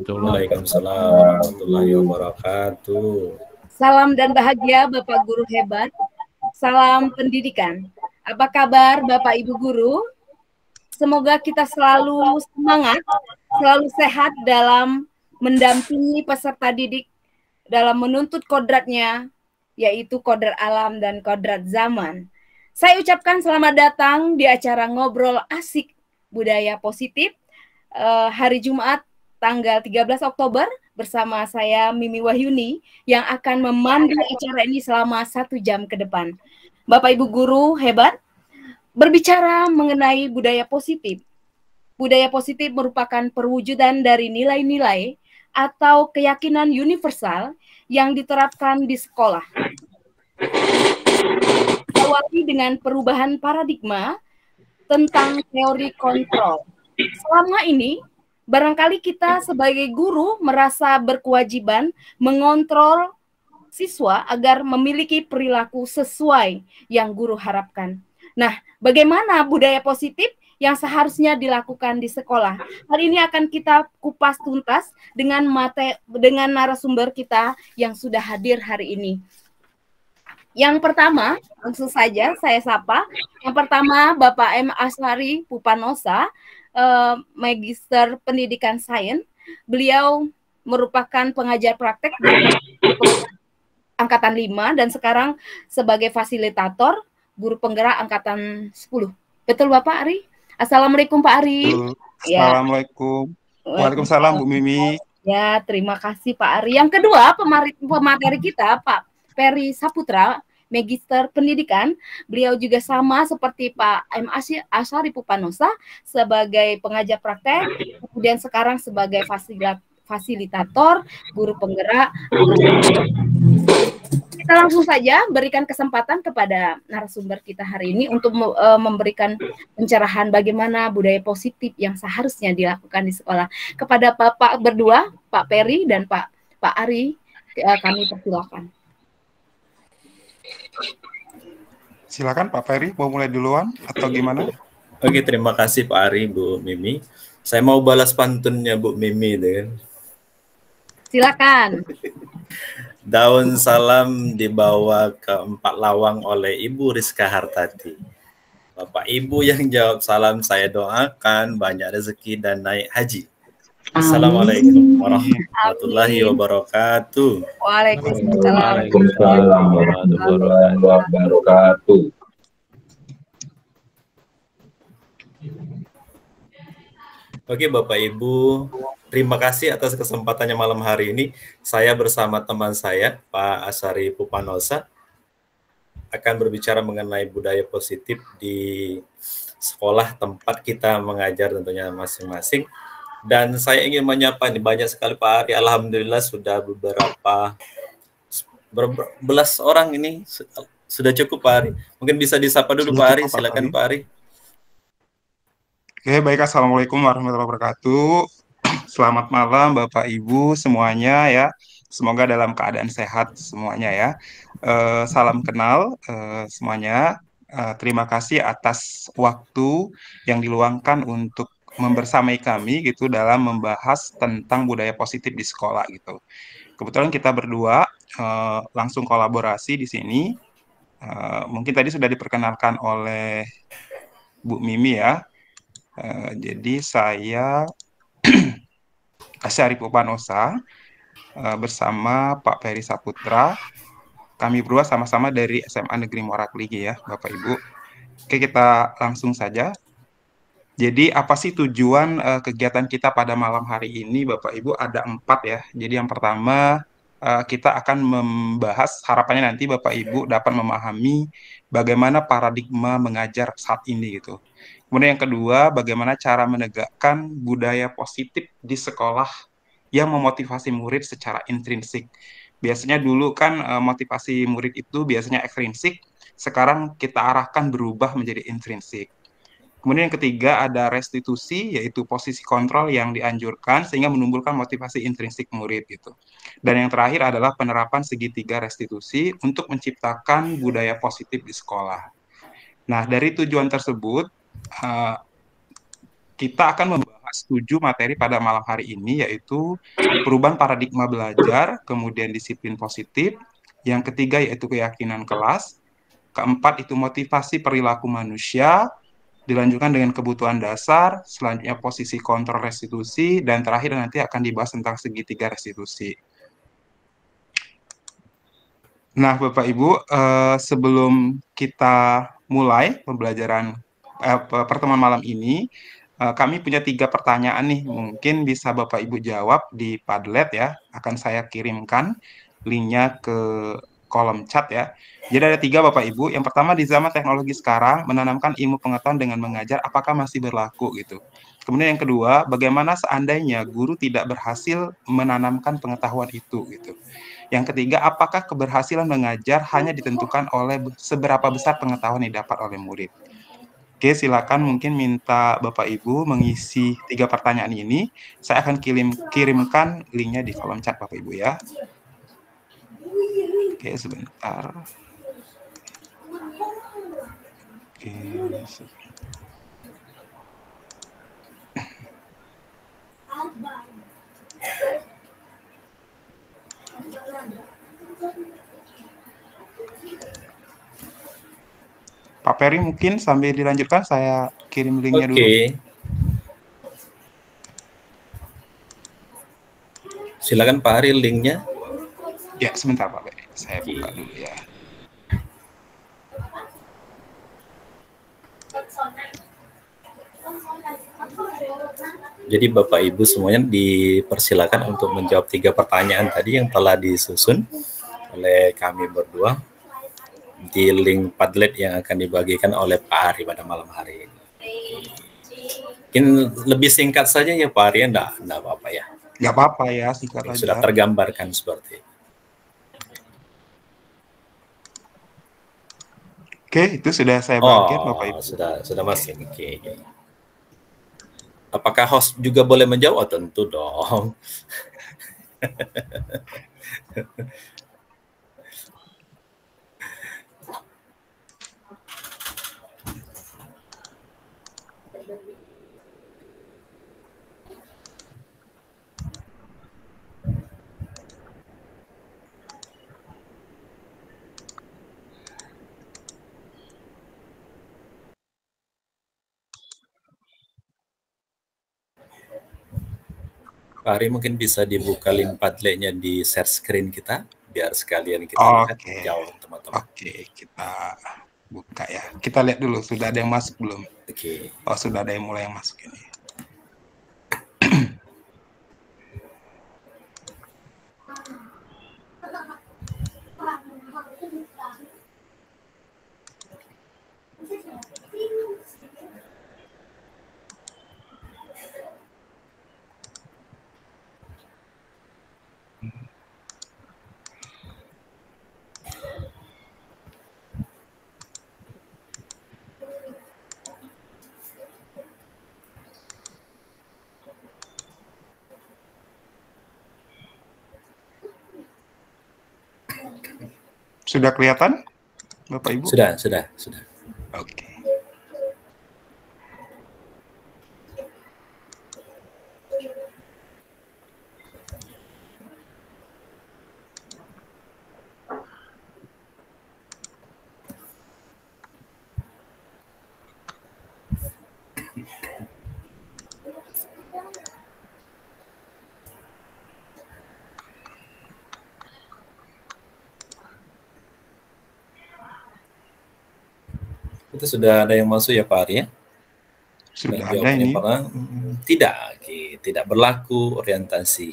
Waalaikumsalam warahmatullahi wabarakatuh. Salam dan bahagia Bapak Guru hebat. Salam pendidikan. Apa kabar Bapak Ibu Guru? Semoga kita selalu semangat, selalu sehat dalam mendampingi peserta didik dalam menuntut kodratnya, yaitu kodrat alam dan kodrat zaman. Saya ucapkan selamat datang di acara Ngobrol Asik Budaya Positif hari Jumat tanggal 13 Oktober bersama saya Mimi Wahyuni yang akan memandu acara ini selama 1 jam ke depan. Bapak Ibu Guru hebat, berbicara mengenai budaya positif. Budaya positif merupakan perwujudan dari nilai-nilai atau keyakinan universal yang diterapkan di sekolah. Awali dengan perubahan paradigma tentang teori kontrol. Selama ini, barangkali kita sebagai guru merasa berkewajiban mengontrol siswa agar memiliki perilaku sesuai yang guru harapkan. Nah, bagaimana budaya positif yang seharusnya dilakukan di sekolah? Hal ini akan kita kupas tuntas dengan narasumber kita yang sudah hadir hari ini. Yang pertama, langsung saja saya sapa. Yang pertama, Bapak M. Asyari Pupanosa, Magister Pendidikan Sains. Beliau merupakan pengajar praktek di Angkatan 5 dan sekarang sebagai fasilitator guru penggerak Angkatan 10. Betul Bapak Ari? Assalamualaikum Pak Ari. Assalamualaikum. Waalaikumsalam Bu Mimi. Ya, terima kasih Pak Ari. Yang kedua, pemateri kita Pak Peri Saputra, Magister Pendidikan. Beliau juga sama seperti Pak M. Asyari Pupanosa sebagai pengajar praktek, kemudian sekarang sebagai fasilitator, guru penggerak. Kita langsung saja berikan kesempatan kepada narasumber kita hari ini untuk memberikan pencerahan bagaimana budaya positif yang seharusnya dilakukan di sekolah. Kepada Bapak berdua, Pak Peri dan Pak Ari, kami persilakan. Silakan Pak Peri, mau mulai duluan atau gimana? Oke, terima kasih Pak Ari, Bu Mimi. Saya mau balas pantunnya Bu Mimi deh. Silakan. Daun salam dibawa ke 4 lawang oleh Ibu Rizka Hartati. Bapak Ibu yang jawab salam saya doakan banyak rezeki dan naik haji. Assalamualaikum warahmatullahi wabarakatuh. Waalaikumsalam warahmatullahi wabarakatuh. Oke Bapak Ibu, terima kasih atas kesempatannya malam hari ini. Saya bersama teman saya, Pak Asyari Pupanosa, akan berbicara mengenai budaya positif di sekolah tempat kita mengajar tentunya masing-masing. Dan saya ingin menyapa nih, banyak sekali Pak Ari, alhamdulillah sudah berbelas orang ini, sudah cukup Pak Ari. Mungkin bisa disapa dulu Pak Ari, silakan Pak Ari. Oke, baik. Assalamualaikum warahmatullahi wabarakatuh. Selamat malam Bapak Ibu semuanya ya. Semoga dalam keadaan sehat semuanya ya. Salam kenal semuanya. Terima kasih atas waktu yang diluangkan untuk membersamai kami gitu dalam membahas tentang budaya positif di sekolah gitu. Kebetulan kita berdua langsung kolaborasi di sini. Mungkin tadi sudah diperkenalkan oleh Bu Mimi ya. Jadi saya Asyari Pupanosa bersama Pak Peri Saputra. Kami berdua sama-sama dari SMA Negeri Morakligi ya, Bapak Ibu. Oke, kita langsung saja. Jadi apa sih tujuan kegiatan kita pada malam hari ini, Bapak Ibu? Ada 4 ya. Jadi yang pertama kita akan membahas, harapannya nanti Bapak Ibu dapat memahami bagaimana paradigma mengajar saat ini gitu. Kemudian yang kedua, bagaimana cara menegakkan budaya positif di sekolah yang memotivasi murid secara intrinsik. Biasanya dulu kan motivasi murid itu biasanya ekstrinsik, sekarang kita arahkan berubah menjadi intrinsik. Kemudian yang ketiga ada restitusi, yaitu posisi kontrol yang dianjurkan sehingga menumbuhkan motivasi intrinsik murid gitu. Dan yang terakhir adalah penerapan segitiga restitusi untuk menciptakan budaya positif di sekolah. Nah, dari tujuan tersebut, kita akan membahas 7 materi pada malam hari ini, yaitu perubahan paradigma belajar, kemudian disiplin positif, yang ketiga yaitu keyakinan kelas, keempat itu motivasi perilaku manusia, dilanjutkan dengan kebutuhan dasar, selanjutnya posisi kontrol restitusi, dan terakhir nanti akan dibahas tentang segitiga restitusi. Nah, Bapak Ibu, sebelum kita mulai pembelajaran pertemuan malam ini, kami punya 3 pertanyaan nih, mungkin bisa Bapak Ibu jawab di Padlet ya, akan saya kirimkan linknya ke kolom chat ya. Jadi ada 3 Bapak Ibu. Yang pertama, di zaman teknologi sekarang, menanamkan ilmu pengetahuan dengan mengajar, apakah masih berlaku gitu. Kemudian yang kedua, bagaimana seandainya guru tidak berhasil menanamkan pengetahuan itu gitu. Yang ketiga, apakah keberhasilan mengajar hanya ditentukan oleh seberapa besar pengetahuan yang didapat oleh murid. Oke, silakan mungkin minta Bapak Ibu mengisi 3 pertanyaan ini. Saya akan kirimkan linknya di kolom chat Bapak Ibu ya. Oke, sebentar. Oke, Pak Peri mungkin sambil dilanjutkan saya kirim linknya dulu. Silakan Pak Ari linknya. Ya, sebentar Pak Peri. Saya buka dulu ya. Jadi Bapak Ibu semuanya dipersilakan untuk menjawab 3 pertanyaan tadi yang telah disusun oleh kami berdua di link Padlet yang akan dibagikan oleh Pak Ari pada malam hari ini. Mungkin lebih singkat saja ya Pak Ari, enggak apa-apa ya. Enggak apa-apa ya, singkat aja. Sudah tergambarkan seperti itu. Oke, itu sudah saya bagikan Bapak Ibu. Sudah masuk. Oke. Apakah host juga boleh menjawab? Tentu dong. Pak Ari mungkin bisa dibuka link Padletnya di share screen kita, biar sekalian kita lihat jawab teman-teman. Oke, kita buka ya. Kita lihat dulu, sudah ada yang masuk belum? Oke. Oh, sudah ada yang mulai yang masuk ini. Sudah kelihatan, Bapak Ibu? Sudah. Oke. Itu sudah ada yang masuk ya Pak Ari ya? Sudah ada ini. Tidak berlaku orientasi.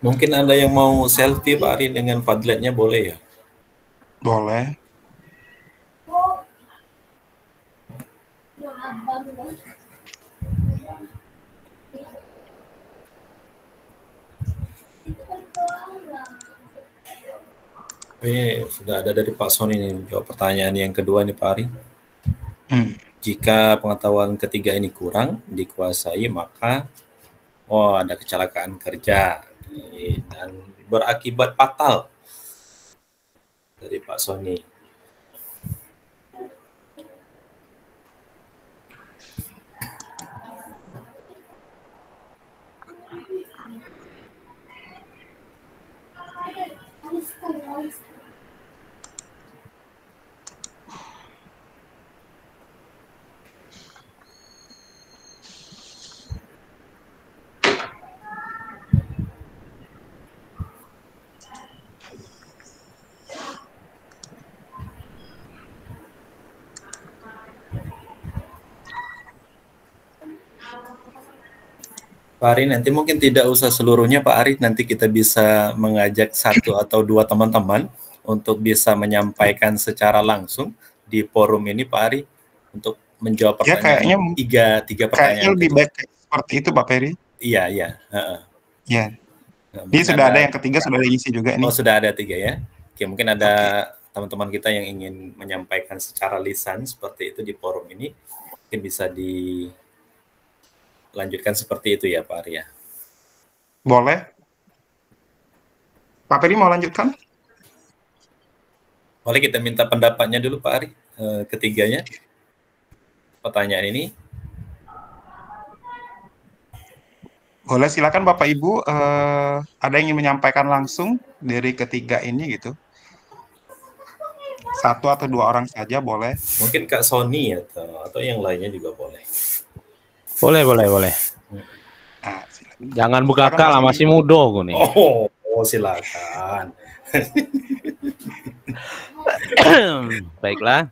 Mungkin ada yang mau selfie Pak Ari dengan Padletnya, boleh ya? Boleh. Ini sudah ada dari Pak Sony nih, jawab pertanyaan yang kedua nih Pak Ari. Jika pengetahuan ketiga ini kurang dikuasai, maka ada kecelakaan kerja dan berakibat fatal dari Pak Sony. Pak Ari, nanti mungkin tidak usah seluruhnya Pak Ari, nanti kita bisa mengajak 1 atau 2 teman-teman untuk bisa menyampaikan secara langsung di forum ini Pak Ari, untuk menjawab pertanyaan. Ya, tiga pertanyaan. Kayaknya lebih baik seperti itu Pak Peri. Iya. Ya. Ini sudah ada yang ketiga, sudah diisi juga nih. Oh, sudah ada 3 ya. Oke, mungkin ada teman-teman kita yang ingin menyampaikan secara lisan seperti itu di forum ini, mungkin bisa dilanjutkan seperti itu ya Pak Arya. Boleh. Pak Peri mau lanjutkan? Boleh, kita minta pendapatnya dulu Pak Ari, ketiganya pertanyaan ini. Boleh, silakan Bapak Ibu, ada yang ingin menyampaikan langsung dari ketiga ini gitu. 1 atau 2 orang saja boleh. Mungkin Kak Sony atau yang lainnya juga boleh. Boleh. Nah, jangan buka akal, masih muda gue nih. Oh, silakan. Baiklah.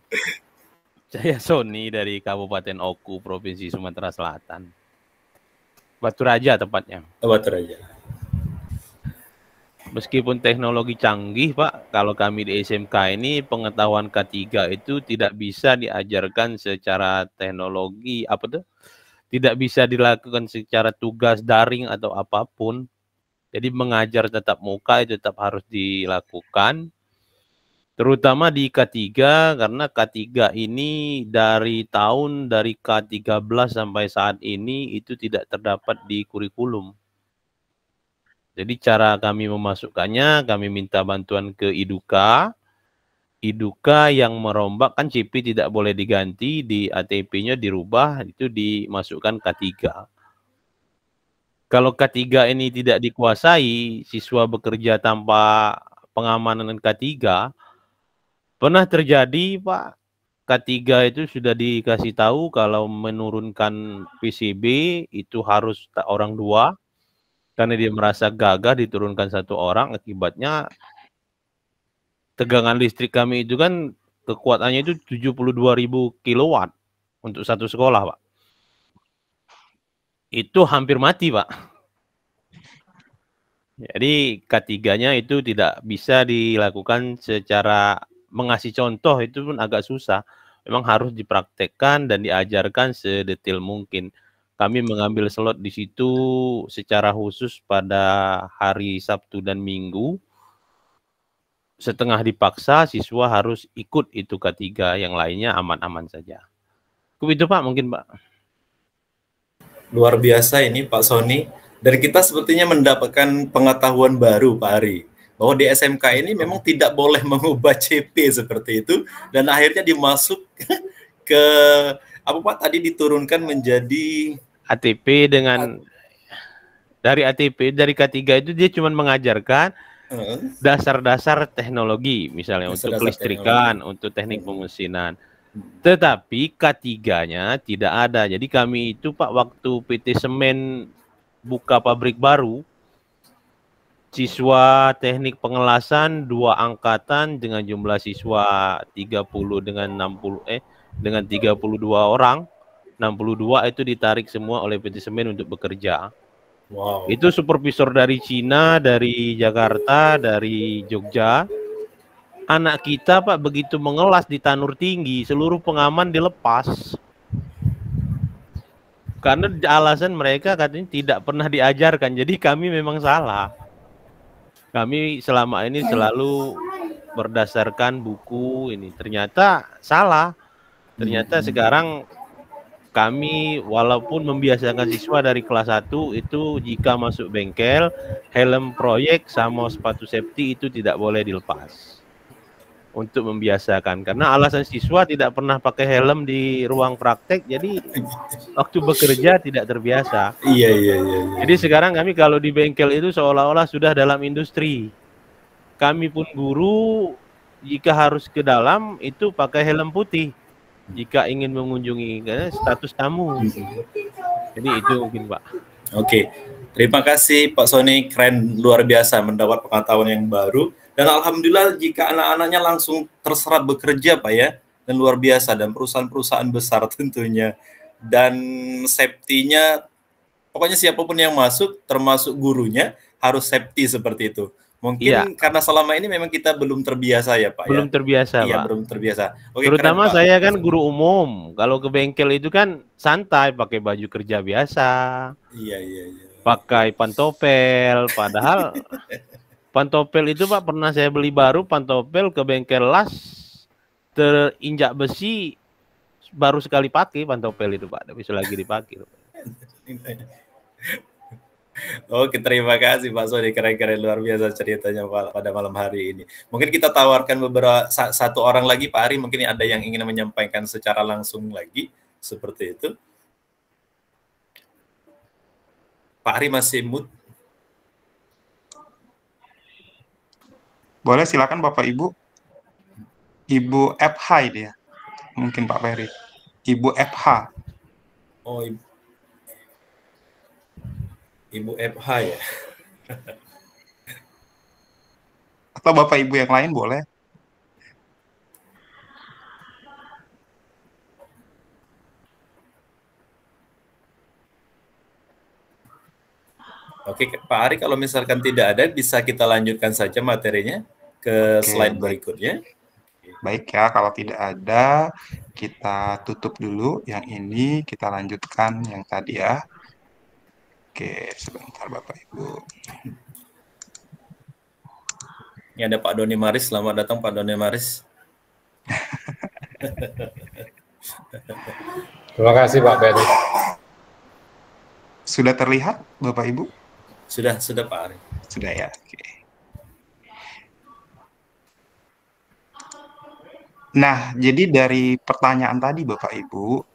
Saya Sony dari Kabupaten Oku, Provinsi Sumatera Selatan. Batu Raja tepatnya. Batu Raja. Meskipun teknologi canggih, Pak, kalau kami di SMK ini pengetahuan K3 itu tidak bisa diajarkan secara teknologi, tidak bisa dilakukan secara tugas daring atau apapun. Jadi mengajar tatap muka itu tetap harus dilakukan. Terutama di K3, karena K3 ini dari K13 sampai saat ini itu tidak terdapat di kurikulum. Jadi cara kami memasukkannya, kami minta bantuan ke IDUKA. IDUKA yang merombak, kan CP tidak boleh diganti, di ATP-nya dirubah, itu dimasukkan K3. Kalau K3 ini tidak dikuasai, siswa bekerja tanpa pengamanan K3, pernah terjadi Pak, K3 itu sudah dikasih tahu kalau menurunkan PCB itu harus orang 2, karena dia merasa gagah diturunkan 1 orang, akibatnya tegangan listrik kami itu kan kekuatannya itu 72.000 kilowatt untuk 1 sekolah Pak. Itu hampir mati Pak. Jadi K3-nya itu tidak bisa dilakukan secara mengasih contoh, itu pun agak susah. Memang harus dipraktekkan dan diajarkan sedetail mungkin. Kami mengambil slot di situ secara khusus pada hari Sabtu dan Minggu. Setengah dipaksa, siswa harus ikut itu K3, yang lainnya aman-aman saja. Itu Pak, mungkin Pak. Luar biasa ini Pak Sony. Dan kita sepertinya mendapatkan pengetahuan baru Pak Ari, bahwa di SMK ini memang tidak boleh mengubah CP seperti itu, dan akhirnya dimasuk ke apa Pak tadi, diturunkan menjadi ATP dengan dari ATP, dari K3 itu dia cuma mengajarkan dasar-dasar teknologi, misalnya untuk kelistrikan, untuk teknik pemesinan. Tetapi K3-nya tidak ada. Jadi kami itu Pak, waktu PT Semen buka pabrik baru, siswa teknik pengelasan 2 angkatan dengan jumlah siswa 30 dengan 32 orang. 62 itu ditarik semua oleh PT Semen untuk bekerja. Wow. Itu supervisor dari Cina, dari Jakarta, dari Jogja. Anak kita Pak begitu mengelas di Tanur Tinggi, seluruh pengaman dilepas. Karena alasan mereka katanya tidak pernah diajarkan. Jadi kami memang salah. Kami selama ini selalu berdasarkan buku ini. Ternyata salah. Ternyata sekarang kami walaupun membiasakan siswa dari kelas 1 itu jika masuk bengkel, helm proyek sama sepatu safety itu tidak boleh dilepas. Untuk membiasakan. Karena alasan siswa tidak pernah pakai helm di ruang praktek, jadi waktu bekerja tidak terbiasa. Iya. Jadi sekarang kami kalau di bengkel itu seolah-olah sudah dalam industri. Kami pun guru, jika harus ke dalam itu pakai helm putih. Jika ingin mengunjungi, karena status tamu. Jadi itu mungkin Pak. Oke, terima kasih Pak Sony, keren, luar biasa mendapat pengetahuan yang baru. Dan alhamdulillah jika anak-anaknya langsung terserap bekerja Pak ya, dan luar biasa, dan perusahaan-perusahaan besar tentunya. Dan safety-nya, pokoknya siapapun yang masuk, termasuk gurunya, harus safety seperti itu. Mungkin karena selama ini memang kita belum terbiasa ya Pak. Belum terbiasa Iya, Pak. belum terbiasa. Oke, terutama keren, Pak. saya kan guru umum. Kalau ke bengkel itu kan santai, pakai baju kerja biasa. Iya. Pakai pantopel. Padahal pantopel itu Pak pernah saya beli baru, pantopel ke bengkel las terinjak besi, baru sekali pakai pantopel itu Pak. Tidak bisa lagi dipakai. Oke, terima kasih Pak Sony, keren-keren, luar biasa ceritanya pada malam hari ini. Mungkin kita tawarkan beberapa satu orang lagi Pak Ari, mungkin ada yang ingin menyampaikan secara langsung lagi seperti itu. Pak Ari masih mute. Boleh, silakan Bapak Ibu. Ibu FH dia. Mungkin Pak Ferry. Ibu FH. Oh, Ibu FH ya. Atau Bapak Ibu yang lain boleh. Oke, Pak Ari, kalau misalkan tidak ada, bisa kita lanjutkan saja materinya ke slide berikutnya. Baik ya, kalau tidak ada, kita tutup dulu yang ini, kita lanjutkan yang tadi ya. Oke, sebentar Bapak Ibu. Ini ada Pak Doni Maris, selamat datang Pak Doni Maris. Terima kasih Pak Ferry. Sudah terlihat Bapak Ibu? Sudah Pak Ari. Sudah ya, oke. Nah, jadi dari pertanyaan tadi Bapak Ibu,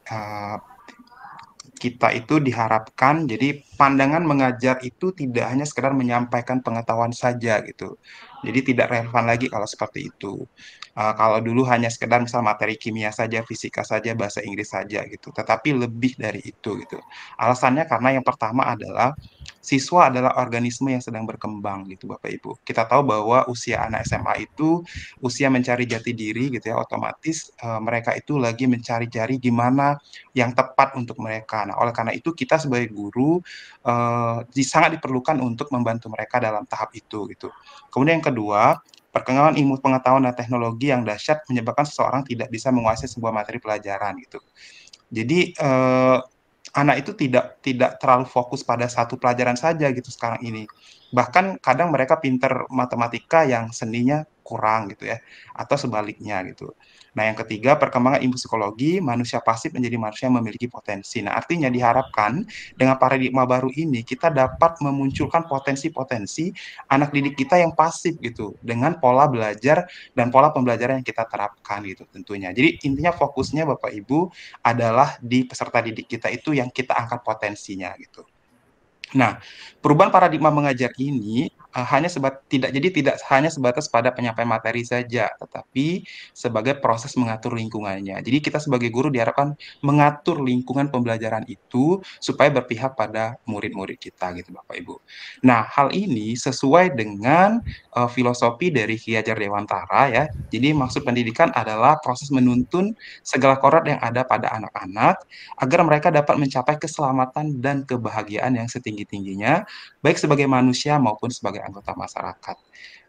kita itu diharapkan, jadi pandangan mengajar itu tidak hanya sekedar menyampaikan pengetahuan saja gitu. Jadi tidak relevan lagi kalau seperti itu. Kalau dulu hanya sekedar misal materi kimia saja, fisika saja, bahasa Inggris saja gitu. Tetapi lebih dari itu gitu. Alasannya karena yang pertama adalah siswa adalah organisme yang sedang berkembang gitu Bapak Ibu. Kita tahu bahwa usia anak SMA itu usia mencari jati diri gitu ya, otomatis mereka itu lagi mencari-cari gimana yang tepat untuk mereka. Nah, oleh karena itu kita sebagai guru sangat diperlukan untuk membantu mereka dalam tahap itu gitu. Kemudian yang kedua, perkembangan ilmu pengetahuan dan teknologi yang dahsyat menyebabkan seseorang tidak bisa menguasai sebuah materi pelajaran gitu. Jadi anak itu tidak terlalu fokus pada satu pelajaran saja gitu sekarang ini. Bahkan kadang mereka pinter matematika yang seninya kurang gitu ya, atau sebaliknya gitu. Nah, yang ketiga, perkembangan ilmu psikologi, manusia pasif menjadi manusia yang memiliki potensi. Nah, artinya diharapkan dengan paradigma baru ini kita dapat memunculkan potensi-potensi anak didik kita yang pasif gitu, dengan pola belajar dan pola pembelajaran yang kita terapkan gitu tentunya. Jadi intinya fokusnya Bapak Ibu adalah di peserta didik kita itu yang kita angkat potensinya gitu. Nah, perubahan paradigma mengajar ini tidak hanya sebatas pada penyampaian materi saja, tetapi sebagai proses mengatur lingkungannya. Jadi kita sebagai guru diharapkan mengatur lingkungan pembelajaran itu supaya berpihak pada murid-murid kita gitu Bapak Ibu. Nah, hal ini sesuai dengan filosofi dari Ki Hajar Dewantara ya. Jadi maksud pendidikan adalah proses menuntun segala kodrat yang ada pada anak-anak agar mereka dapat mencapai keselamatan dan kebahagiaan yang setinggi-tingginya, baik sebagai manusia maupun sebagai anggota masyarakat.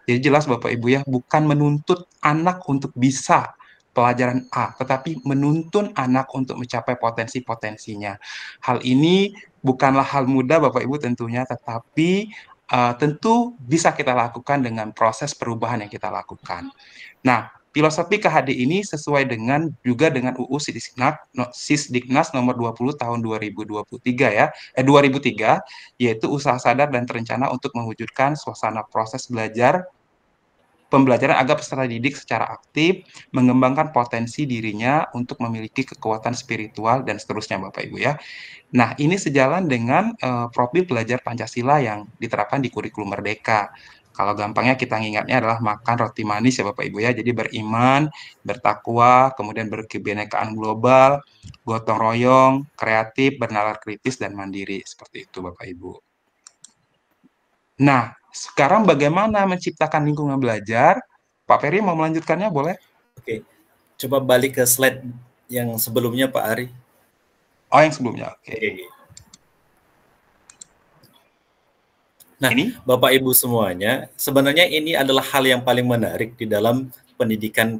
Jadi jelas Bapak Ibu ya, bukan menuntut anak untuk bisa pelajaran A, tetapi menuntun anak untuk mencapai potensi-potensinya. Hal ini bukanlah hal mudah Bapak Ibu tentunya, tetapi tentu bisa kita lakukan dengan proses perubahan yang kita lakukan. Nah, filosofi KHD ini sesuai juga dengan UU Sisdiknas nomor 20 tahun 2023 ya, 2003, yaitu usaha sadar dan terencana untuk mewujudkan suasana proses pembelajaran agar peserta didik secara aktif mengembangkan potensi dirinya untuk memiliki kekuatan spiritual dan seterusnya Bapak Ibu ya. Nah, ini sejalan dengan profil belajar Pancasila yang diterapkan di kurikulum Merdeka. Kalau gampangnya kita ingatnya adalah makan roti manis ya Bapak Ibu ya. Jadi beriman, bertakwa, kemudian berkebinekaan global, gotong royong, kreatif, bernalar kritis, dan mandiri. Seperti itu Bapak Ibu. Nah, sekarang bagaimana menciptakan lingkungan belajar? Pak Ferry mau melanjutkannya boleh? Oke, coba balik ke slide yang sebelumnya Pak Ari. Oh, yang sebelumnya. Oke. Nah, ini Bapak Ibu semuanya, sebenarnya ini adalah hal yang paling menarik di dalam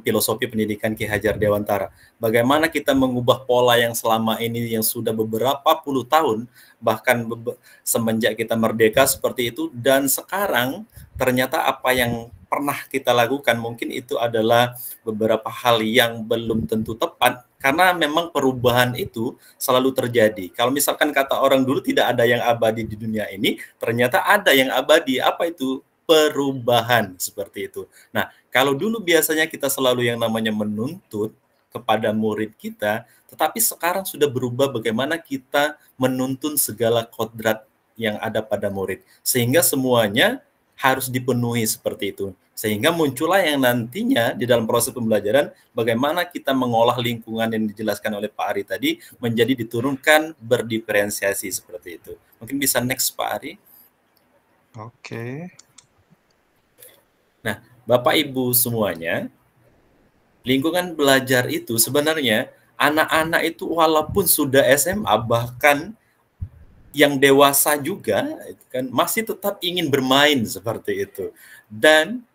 filosofi pendidikan Ki Hajar Dewantara. Bagaimana kita mengubah pola yang selama ini yang sudah beberapa puluh tahun, bahkan semenjak kita merdeka seperti itu, dan sekarang ternyata apa yang pernah kita lakukan mungkin itu adalah beberapa hal yang belum tentu tepat, karena memang perubahan itu selalu terjadi. Kalau misalkan kata orang dulu tidak ada yang abadi di dunia ini, ternyata ada yang abadi. Apa itu? Perubahan, seperti itu. Nah, kalau dulu biasanya kita selalu yang namanya menuntut kepada murid kita, tetapi sekarang sudah berubah bagaimana kita menuntun segala kodrat yang ada pada murid, sehingga semuanya harus dipenuhi seperti itu. Sehingga muncullah yang nantinya di dalam proses pembelajaran, bagaimana kita mengolah lingkungan yang dijelaskan oleh Pak Ari tadi, menjadi diturunkan berdiferensiasi seperti itu. Mungkin bisa next Pak Ari. Oke. Nah, Bapak Ibu semuanya, lingkungan belajar itu sebenarnya anak-anak itu walaupun sudah SMA, bahkan yang dewasa juga kan masih tetap ingin bermain seperti itu. Dan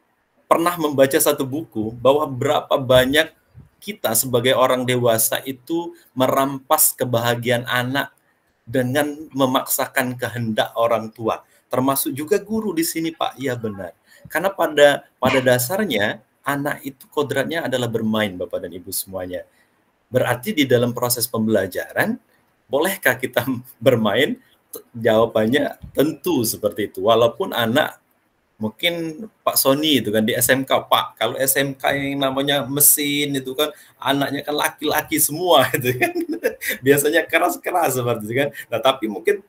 pernah membaca satu buku bahwa berapa banyak kita sebagai orang dewasa itu merampas kebahagiaan anak dengan memaksakan kehendak orang tua. Termasuk juga guru di sini Pak, iya benar. Karena pada dasarnya anak itu kodratnya adalah bermain Bapak dan Ibu semuanya. Berarti di dalam proses pembelajaran, bolehkah kita bermain? Jawabannya tentu seperti itu. Walaupun anak, mungkin Pak Sony itu kan di SMK, Pak, kalau SMK yang namanya mesin itu kan anaknya kan laki-laki semua itu kan. Biasanya keras-keras seperti itu kan. Nah, tapi mungkin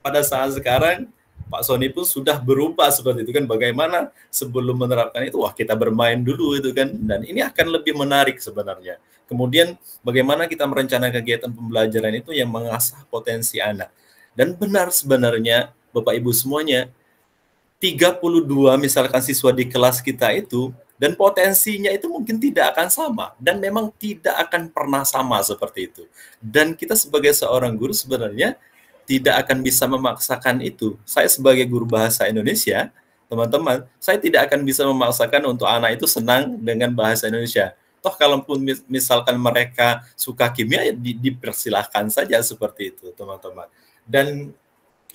pada saat sekarang Pak Sony pun sudah berubah seperti itu kan, bagaimana sebelum menerapkan itu, wah kita bermain dulu itu kan, dan ini akan lebih menarik sebenarnya. Kemudian bagaimana kita merencanakan kegiatan pembelajaran itu yang mengasah potensi anak. Dan benar sebenarnya Bapak Ibu semuanya, 32 misalkan siswa di kelas kita itu, dan potensinya itu mungkin tidak akan sama, dan memang tidak akan pernah sama seperti itu. Dan kita sebagai seorang guru sebenarnya tidak akan bisa memaksakan itu. Saya sebagai guru bahasa Indonesia, teman-teman, saya tidak akan bisa memaksakan untuk anak itu senang dengan bahasa Indonesia. Toh kalaupun misalkan mereka suka kimia, ya dipersilahkan saja seperti itu, teman-teman. Dan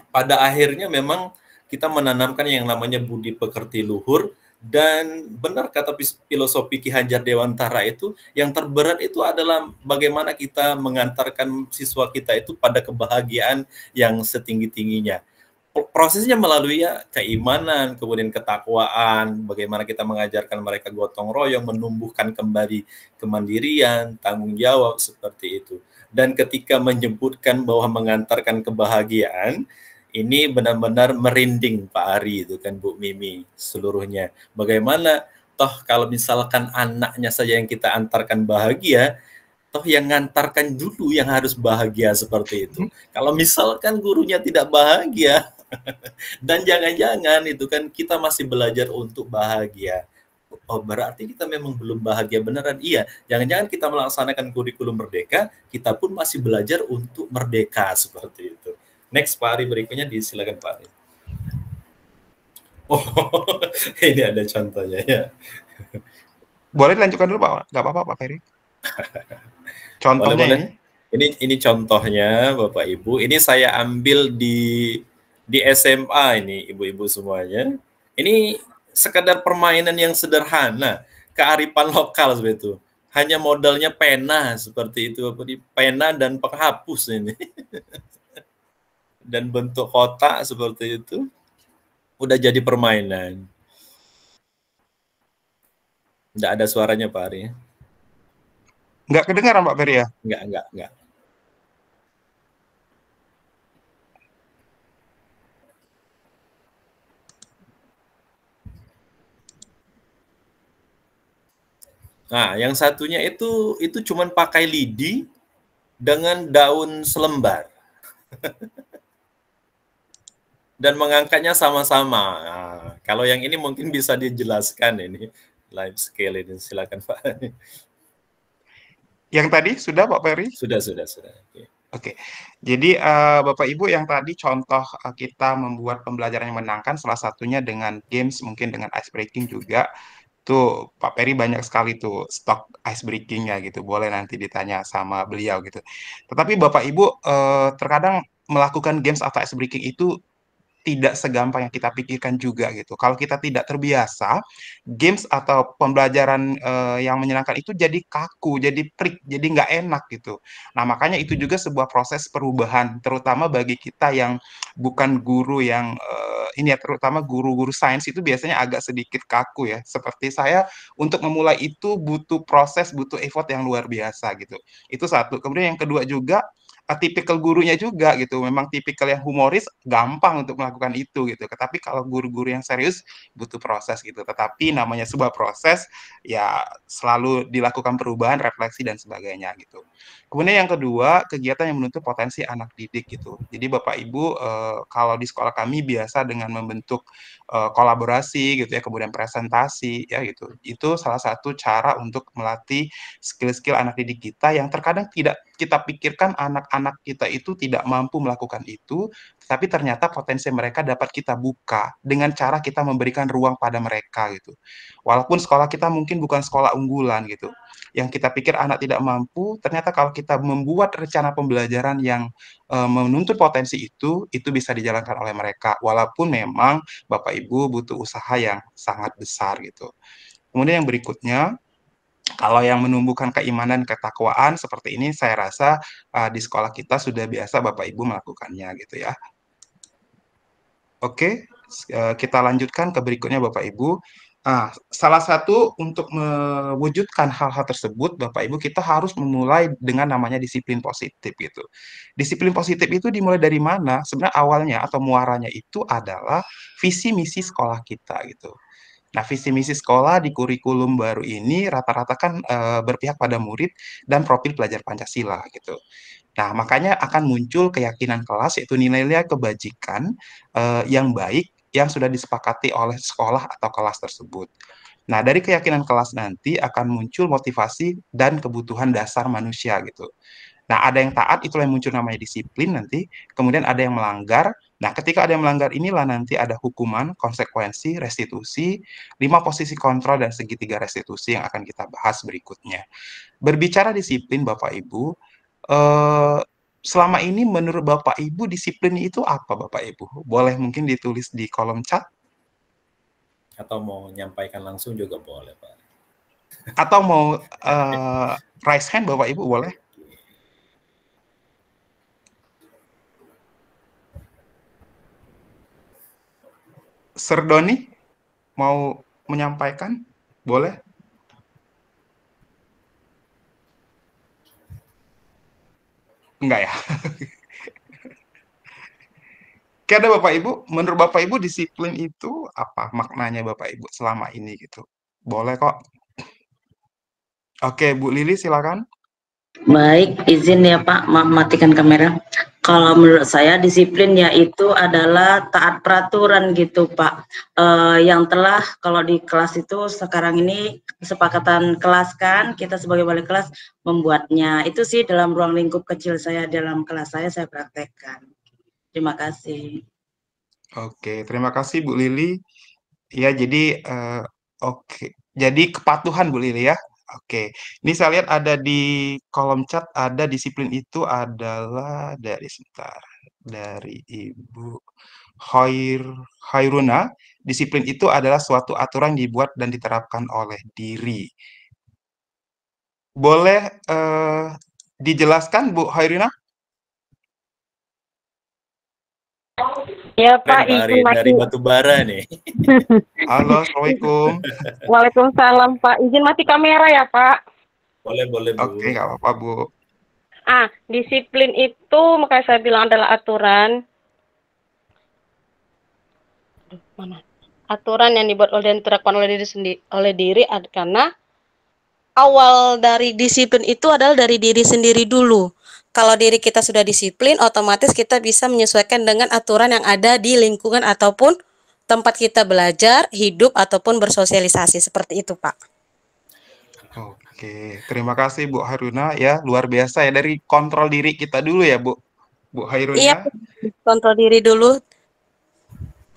pada akhirnya memang kita menanamkan yang namanya budi pekerti luhur. Dan benar kata filosofi Ki Hajar Dewantara itu, yang terberat itu adalah bagaimana kita mengantarkan siswa kita itu pada kebahagiaan yang setinggi-tingginya. Prosesnya melalui ya keimanan, kemudian ketakwaan, bagaimana kita mengajarkan mereka gotong royong, menumbuhkan kembali kemandirian, tanggung jawab seperti itu. Dan ketika menyebutkan bahwa mengantarkan kebahagiaan, Ini benar-benar merinding Pak Ari itu kan, Bu Mimi, seluruhnya. Bagaimana toh kalau misalkan anaknya saja yang kita antarkan bahagia, toh yang ngantarkan dulu yang harus bahagia seperti itu. Kalau misalkan gurunya tidak bahagia, dan jangan-jangan itu kan kita masih belajar untuk bahagia. Oh, berarti kita memang belum bahagia beneran. Iya, jangan-jangan kita melaksanakan kurikulum merdeka, kita pun masih belajar untuk merdeka seperti itu. Next, Pak Ari, berikutnya disilakan Pak Ari. Oh, ini ada contohnya ya. Boleh dilanjutkan dulu Pak? Nggak apa-apa Pak Ferry. Contohnya Boleh. Ini contohnya Bapak Ibu. Ini saya ambil di SMA ini Ibu-ibu semuanya. Ini sekadar permainan yang sederhana, kearifan lokal seperti itu. Hanya modalnya pena seperti itu, pena dan penghapus ini. Dan bentuk kotak seperti itu udah jadi permainan. Nggak ada suaranya Pak Ari. Nggak kedengaran Pak Ferry ya? Nggak. Nah, yang satunya itu cuman pakai lidi dengan daun selembar. Dan mengangkatnya sama-sama. Nah, kalau yang ini mungkin bisa dijelaskan ini live scale ini, silakan Pak. Yang tadi sudah Pak Ferry? Sudah. Oke. Jadi Bapak Ibu yang tadi contoh kita membuat pembelajaran yang menyenangkan, salah satunya dengan games, mungkin dengan ice breaking juga. Tuh Pak Ferry banyak sekali tuh stok ice breaking-nya gitu. Boleh nanti ditanya sama beliau gitu. Tetapi Bapak Ibu terkadang melakukan games atau ice breaking itu tidak segampang yang kita pikirkan juga gitu. Kalau kita tidak terbiasa, games atau pembelajaran yang menyenangkan itu jadi kaku, jadi trik, jadi nggak enak gitu. Nah, makanya itu juga sebuah proses perubahan, terutama bagi kita yang bukan guru yang ini ya, terutama guru-guru sains itu biasanya agak sedikit kaku ya. Seperti saya, untuk memulai itu butuh proses, butuh effort yang luar biasa gitu. Itu satu. Kemudian yang kedua juga, tipikal gurunya juga gitu. Memang tipikal yang humoris gampang untuk melakukan itu gitu. Tetapi kalau guru-guru yang serius butuh proses gitu. Tetapi namanya sebuah proses ya selalu dilakukan perubahan, refleksi dan sebagainya gitu. Kemudian yang kedua, kegiatan yang menuntut potensi anak didik gitu. Jadi Bapak Ibu kalau di sekolah kami biasa dengan membentuk kolaborasi gitu ya, kemudian presentasi ya gitu. Itu salah satu cara untuk melatih skill-skill anak didik kita yang terkadang tidak kita pikirkan anak-anak kita itu tidak mampu melakukan itu, tapi ternyata potensi mereka dapat kita buka dengan cara kita memberikan ruang pada mereka gitu. Walaupun sekolah kita mungkin bukan sekolah unggulan gitu. Yang kita pikir anak tidak mampu, ternyata kalau kita membuat rencana pembelajaran yang menuntut potensi itu bisa dijalankan oleh mereka. Walaupun memang Bapak Ibu butuh usaha yang sangat besar gitu. Kemudian yang berikutnya, kalau yang menumbuhkan keimanan, ketakwaan seperti ini, saya rasa di sekolah kita sudah biasa Bapak Ibu melakukannya gitu ya. Oke, kita lanjutkan ke berikutnya Bapak Ibu. Salah satu untuk mewujudkan hal-hal tersebut, Bapak Ibu, kita harus memulai dengan namanya disiplin positif gitu. Disiplin positif itu dimulai dari mana? Sebenarnya awalnya atau muaranya itu adalah visi misi sekolah kita gitu. Nah, visi misi sekolah di kurikulum baru ini rata-rata kan berpihak pada murid dan profil pelajar Pancasila gitu. Nah, makanya akan muncul keyakinan kelas yaitu nilai-nilai kebajikan yang baik yang sudah disepakati oleh sekolah atau kelas tersebut. Nah, dari keyakinan kelas nanti akan muncul motivasi dan kebutuhan dasar manusia gitu. Nah, ada yang taat, itulah yang muncul namanya disiplin nanti. Kemudian ada yang melanggar. Nah, ketika ada yang melanggar inilah nanti ada hukuman, konsekuensi, restitusi, 5 posisi kontrol, dan segitiga restitusi yang akan kita bahas berikutnya. Berbicara disiplin, Bapak Ibu, selama ini menurut Bapak Ibu disiplin itu apa, Bapak Ibu? Boleh mungkin ditulis di kolom chat. Atau mau menyampaikan langsung juga boleh, Pak. Atau mau raise hand, Bapak Ibu boleh. Sir Doni mau menyampaikan? Boleh? Enggak ya? Oke, ada Bapak Ibu, menurut Bapak Ibu disiplin itu apa maknanya Bapak Ibu selama ini gitu? Boleh kok. Oke, Bu Lili silakan. Baik, izin ya Pak, matikan kamera. Kalau menurut saya disiplin yaitu adalah taat peraturan gitu Pak. Yang telah kalau di kelas itu sekarang ini kesepakatan kelas kan, kita sebagai wali kelas membuatnya. Itu sih dalam ruang lingkup kecil saya dalam kelas saya praktekkan. Terima kasih. Oke, terima kasih Bu Lili. Ya, jadi oke. Jadi kepatuhan Bu Lili ya. Oke. Ini saya lihat ada di kolom chat ada disiplin itu adalah dari Ibu Hairuna. Disiplin itu adalah suatu aturan yang dibuat dan diterapkan oleh diri. Boleh dijelaskan Bu Hairuna? Ya Pak, izin dari Batubara nih. Halo, Assalamualaikum. Waalaikumsalam Pak. Izin mati kamera ya Pak. Boleh Bu. Oke, nggak apa-apa Bu. Disiplin itu makanya saya bilang adalah aturan. Aturan yang dibuat oleh dan diterapkan oleh diri karena awal dari disiplin itu adalah dari diri sendiri dulu. Kalau diri kita sudah disiplin, otomatis kita bisa menyesuaikan dengan aturan yang ada di lingkungan ataupun tempat kita belajar, hidup, ataupun bersosialisasi. Seperti itu, Pak. Oke, terima kasih Bu Haruna ya, luar biasa ya, dari kontrol diri kita dulu ya Bu Haruna. Iya, kontrol diri dulu.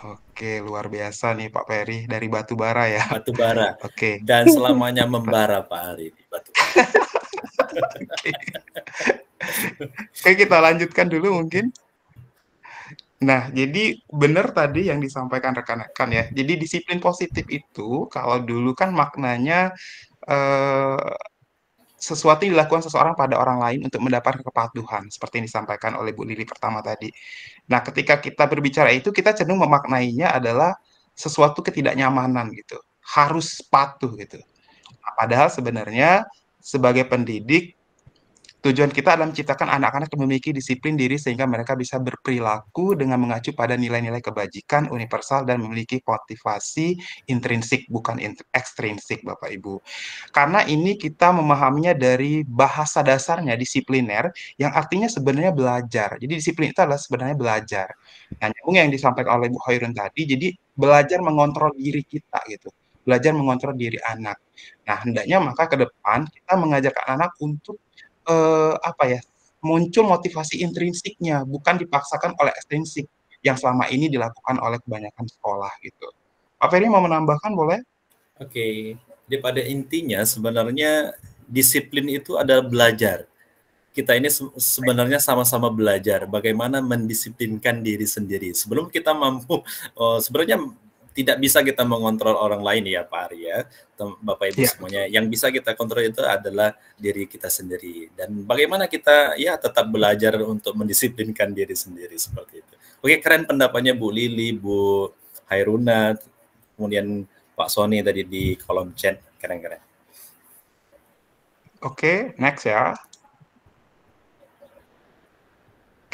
Oke, luar biasa nih Pak Peri dari Batubara ya. Batubara. Oke. Dan selamanya membara Pak Ari di Batubara. Oke, kita lanjutkan dulu mungkin. Nah, jadi benar tadi yang disampaikan rekan-rekan ya. Jadi disiplin positif itu kalau dulu kan maknanya sesuatu yang dilakukan seseorang pada orang lain untuk mendapatkan kepatuhan, seperti yang disampaikan oleh Bu Lili pertama tadi. Nah, ketika kita berbicara itu, kita cenderung memaknainya adalah sesuatu ketidaknyamanan gitu. Harus patuh gitu. Nah, padahal sebenarnya sebagai pendidik, tujuan kita adalah menciptakan anak-anak yang memiliki disiplin diri sehingga mereka bisa berperilaku dengan mengacu pada nilai-nilai kebajikan universal dan memiliki motivasi intrinsik bukan ekstrinsik Bapak Ibu. Karena ini kita memahaminya dari bahasa dasarnya disipliner yang artinya sebenarnya belajar. Jadi disiplin itu adalah sebenarnya belajar. Nah, nyambung yang disampaikan oleh Bu Hoirun tadi, jadi belajar mengontrol diri kita gitu. Belajar mengontrol diri anak. Nah, hendaknya maka ke depan kita mengajarkan anak untuk muncul motivasi intrinsiknya, bukan dipaksakan oleh ekstrinsik yang selama ini dilakukan oleh kebanyakan sekolah gitu. Pak Ferry mau menambahkan boleh? Oke, jadi pada intinya sebenarnya disiplin itu adalah belajar. Kita ini sebenarnya sama-sama belajar bagaimana mendisiplinkan diri sendiri. Sebelum kita mampu, sebenarnya tidak bisa kita mengontrol orang lain ya Pak Ari ya, Bapak Ibu semuanya. Yang bisa kita kontrol itu adalah diri kita sendiri. Dan bagaimana kita ya tetap belajar untuk mendisiplinkan diri sendiri seperti itu. Oke, keren pendapatnya Bu Lili, Bu Hairuna, kemudian Pak Sony tadi di kolom chat, keren-keren. Oke, next ya.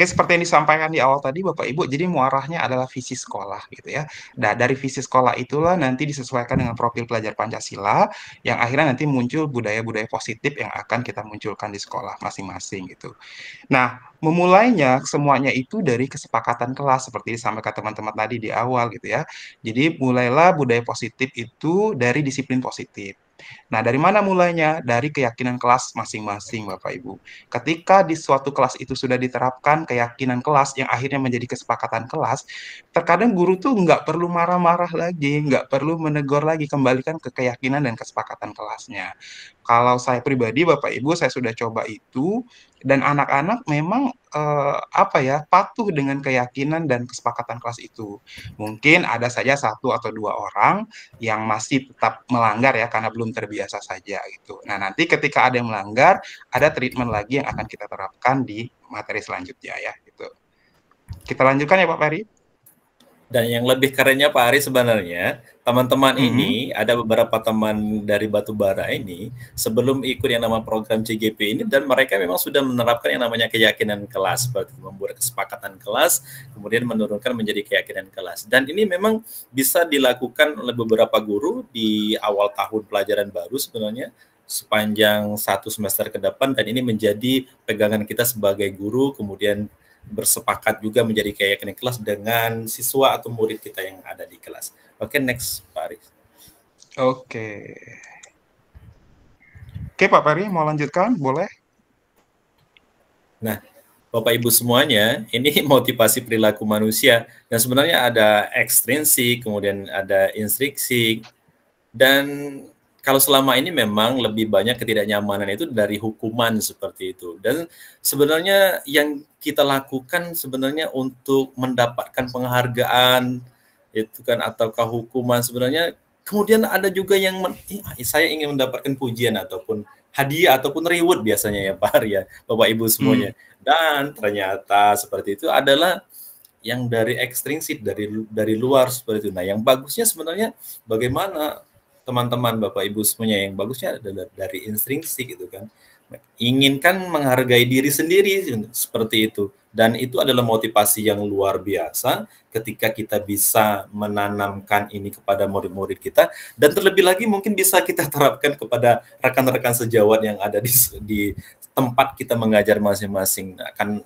Oke, seperti yang disampaikan di awal tadi Bapak Ibu, jadi muarahnya adalah visi sekolah gitu ya. Nah, dari visi sekolah itulah nanti disesuaikan dengan profil pelajar Pancasila, yang akhirnya nanti muncul budaya-budaya positif yang akan kita munculkan di sekolah masing-masing gitu. Nah, memulainya semuanya itu dari kesepakatan kelas, seperti disampaikan teman-teman tadi di awal gitu ya. Jadi mulailah budaya positif itu dari disiplin positif. Nah, dari mana mulainya? Dari keyakinan kelas masing-masing, Bapak Ibu. Ketika di suatu kelas itu sudah diterapkan keyakinan kelas yang akhirnya menjadi kesepakatan kelas, terkadang guru tuh nggak perlu marah-marah lagi, nggak perlu menegur lagi, kembalikan ke keyakinan dan kesepakatan kelasnya. Kalau saya pribadi, Bapak Ibu, saya sudah coba itu, dan anak-anak memang patuh dengan keyakinan dan kesepakatan kelas itu. Mungkin ada saja 1 atau 2 orang yang masih tetap melanggar ya karena belum terbiasa saja gitu. Nah, nanti ketika ada yang melanggar, ada treatment lagi yang akan kita terapkan di materi selanjutnya ya gitu. Kita lanjutkan ya Pak Ferry. Dan yang lebih kerennya Pak Ari sebenarnya, teman-teman ini, ada beberapa teman dari Batubara ini, sebelum ikut yang nama program CGP ini, dan mereka memang sudah menerapkan yang namanya keyakinan kelas, seperti membuat kesepakatan kelas, kemudian menurunkan menjadi keyakinan kelas. Dan ini memang bisa dilakukan oleh beberapa guru di awal tahun pelajaran baru sebenarnya, sepanjang 1 semester ke depan, dan ini menjadi pegangan kita sebagai guru, kemudian bersepakat juga menjadi keyakinan kelas dengan siswa atau murid kita yang ada di kelas. Oke, next Pak Aris. Oke. Oke, Pak Peri mau lanjutkan? Boleh? Nah, Bapak Ibu semuanya, ini motivasi perilaku manusia, dan sebenarnya ada ekstrinsik, kemudian ada intrinsik, dan kalau selama ini memang lebih banyak ketidaknyamanan itu dari hukuman seperti itu. Dan sebenarnya yang kita lakukan sebenarnya untuk mendapatkan penghargaan itu kan, ataukah hukuman sebenarnya, kemudian ada juga yang saya ingin mendapatkan pujian ataupun hadiah ataupun reward biasanya ya Pak Arya, Bapak Ibu semuanya. Dan ternyata seperti itu adalah yang dari ekstrinsik, dari luar seperti itu. Nah, yang bagusnya sebenarnya bagaimana teman-teman Bapak Ibu semuanya, yang bagusnya adalah dari intrinsik gitu kan. Inginkan menghargai diri sendiri seperti itu, dan itu adalah motivasi yang luar biasa ketika kita bisa menanamkan ini kepada murid-murid kita, dan terlebih lagi mungkin bisa kita terapkan kepada rekan-rekan sejawat yang ada di tempat kita mengajar masing-masing.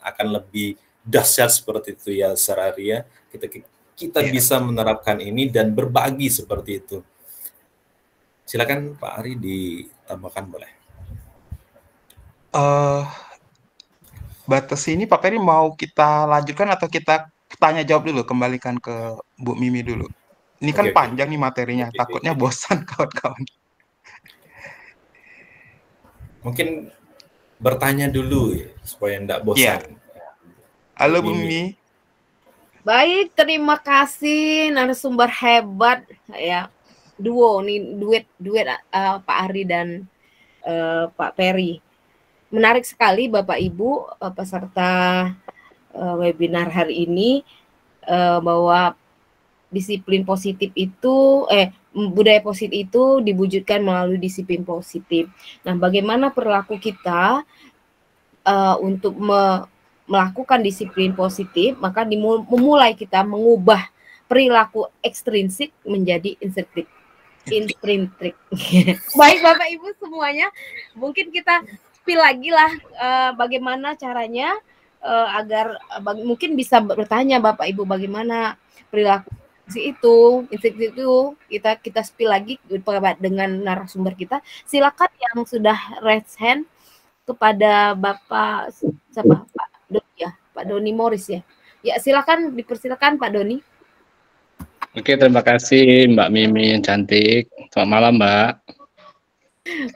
Akan lebih dahsyat seperti itu ya Sararia, kita bisa menerapkan ini dan berbagi seperti itu. Silakan Pak Ari ditambahkan boleh. Batas ini Pak Peri mau kita lanjutkan atau kita tanya jawab dulu, kembalikan ke Bu Mimi dulu. Ini kan panjang nih materinya, takutnya bosan kawan-kawan. Mungkin bertanya dulu ya, supaya enggak bosan. Halo Bu Mimi. Baik, terima kasih narasumber hebat ya. Duo nih, duet Pak Ari dan Pak Peri. Menarik sekali Bapak Ibu peserta webinar hari ini, bahwa disiplin positif itu budaya positif itu diwujudkan melalui disiplin positif. Nah, bagaimana perilaku kita untuk melakukan disiplin positif, maka memulai kita mengubah perilaku ekstrinsik menjadi intrinsik. Baik Bapak Ibu semuanya, mungkin kita spill lagi lah bagaimana caranya agar mungkin bisa bertanya Bapak Ibu bagaimana perilaku itu kita spill lagi dengan narasumber kita. Silakan yang sudah raise hand kepada Bapak siapa, Pak Doni ya, Pak Doni Morris ya. Ya, silakan dipersilakan Pak Doni. Oke, terima kasih Mbak Mimi yang cantik. Selamat malam, Mbak.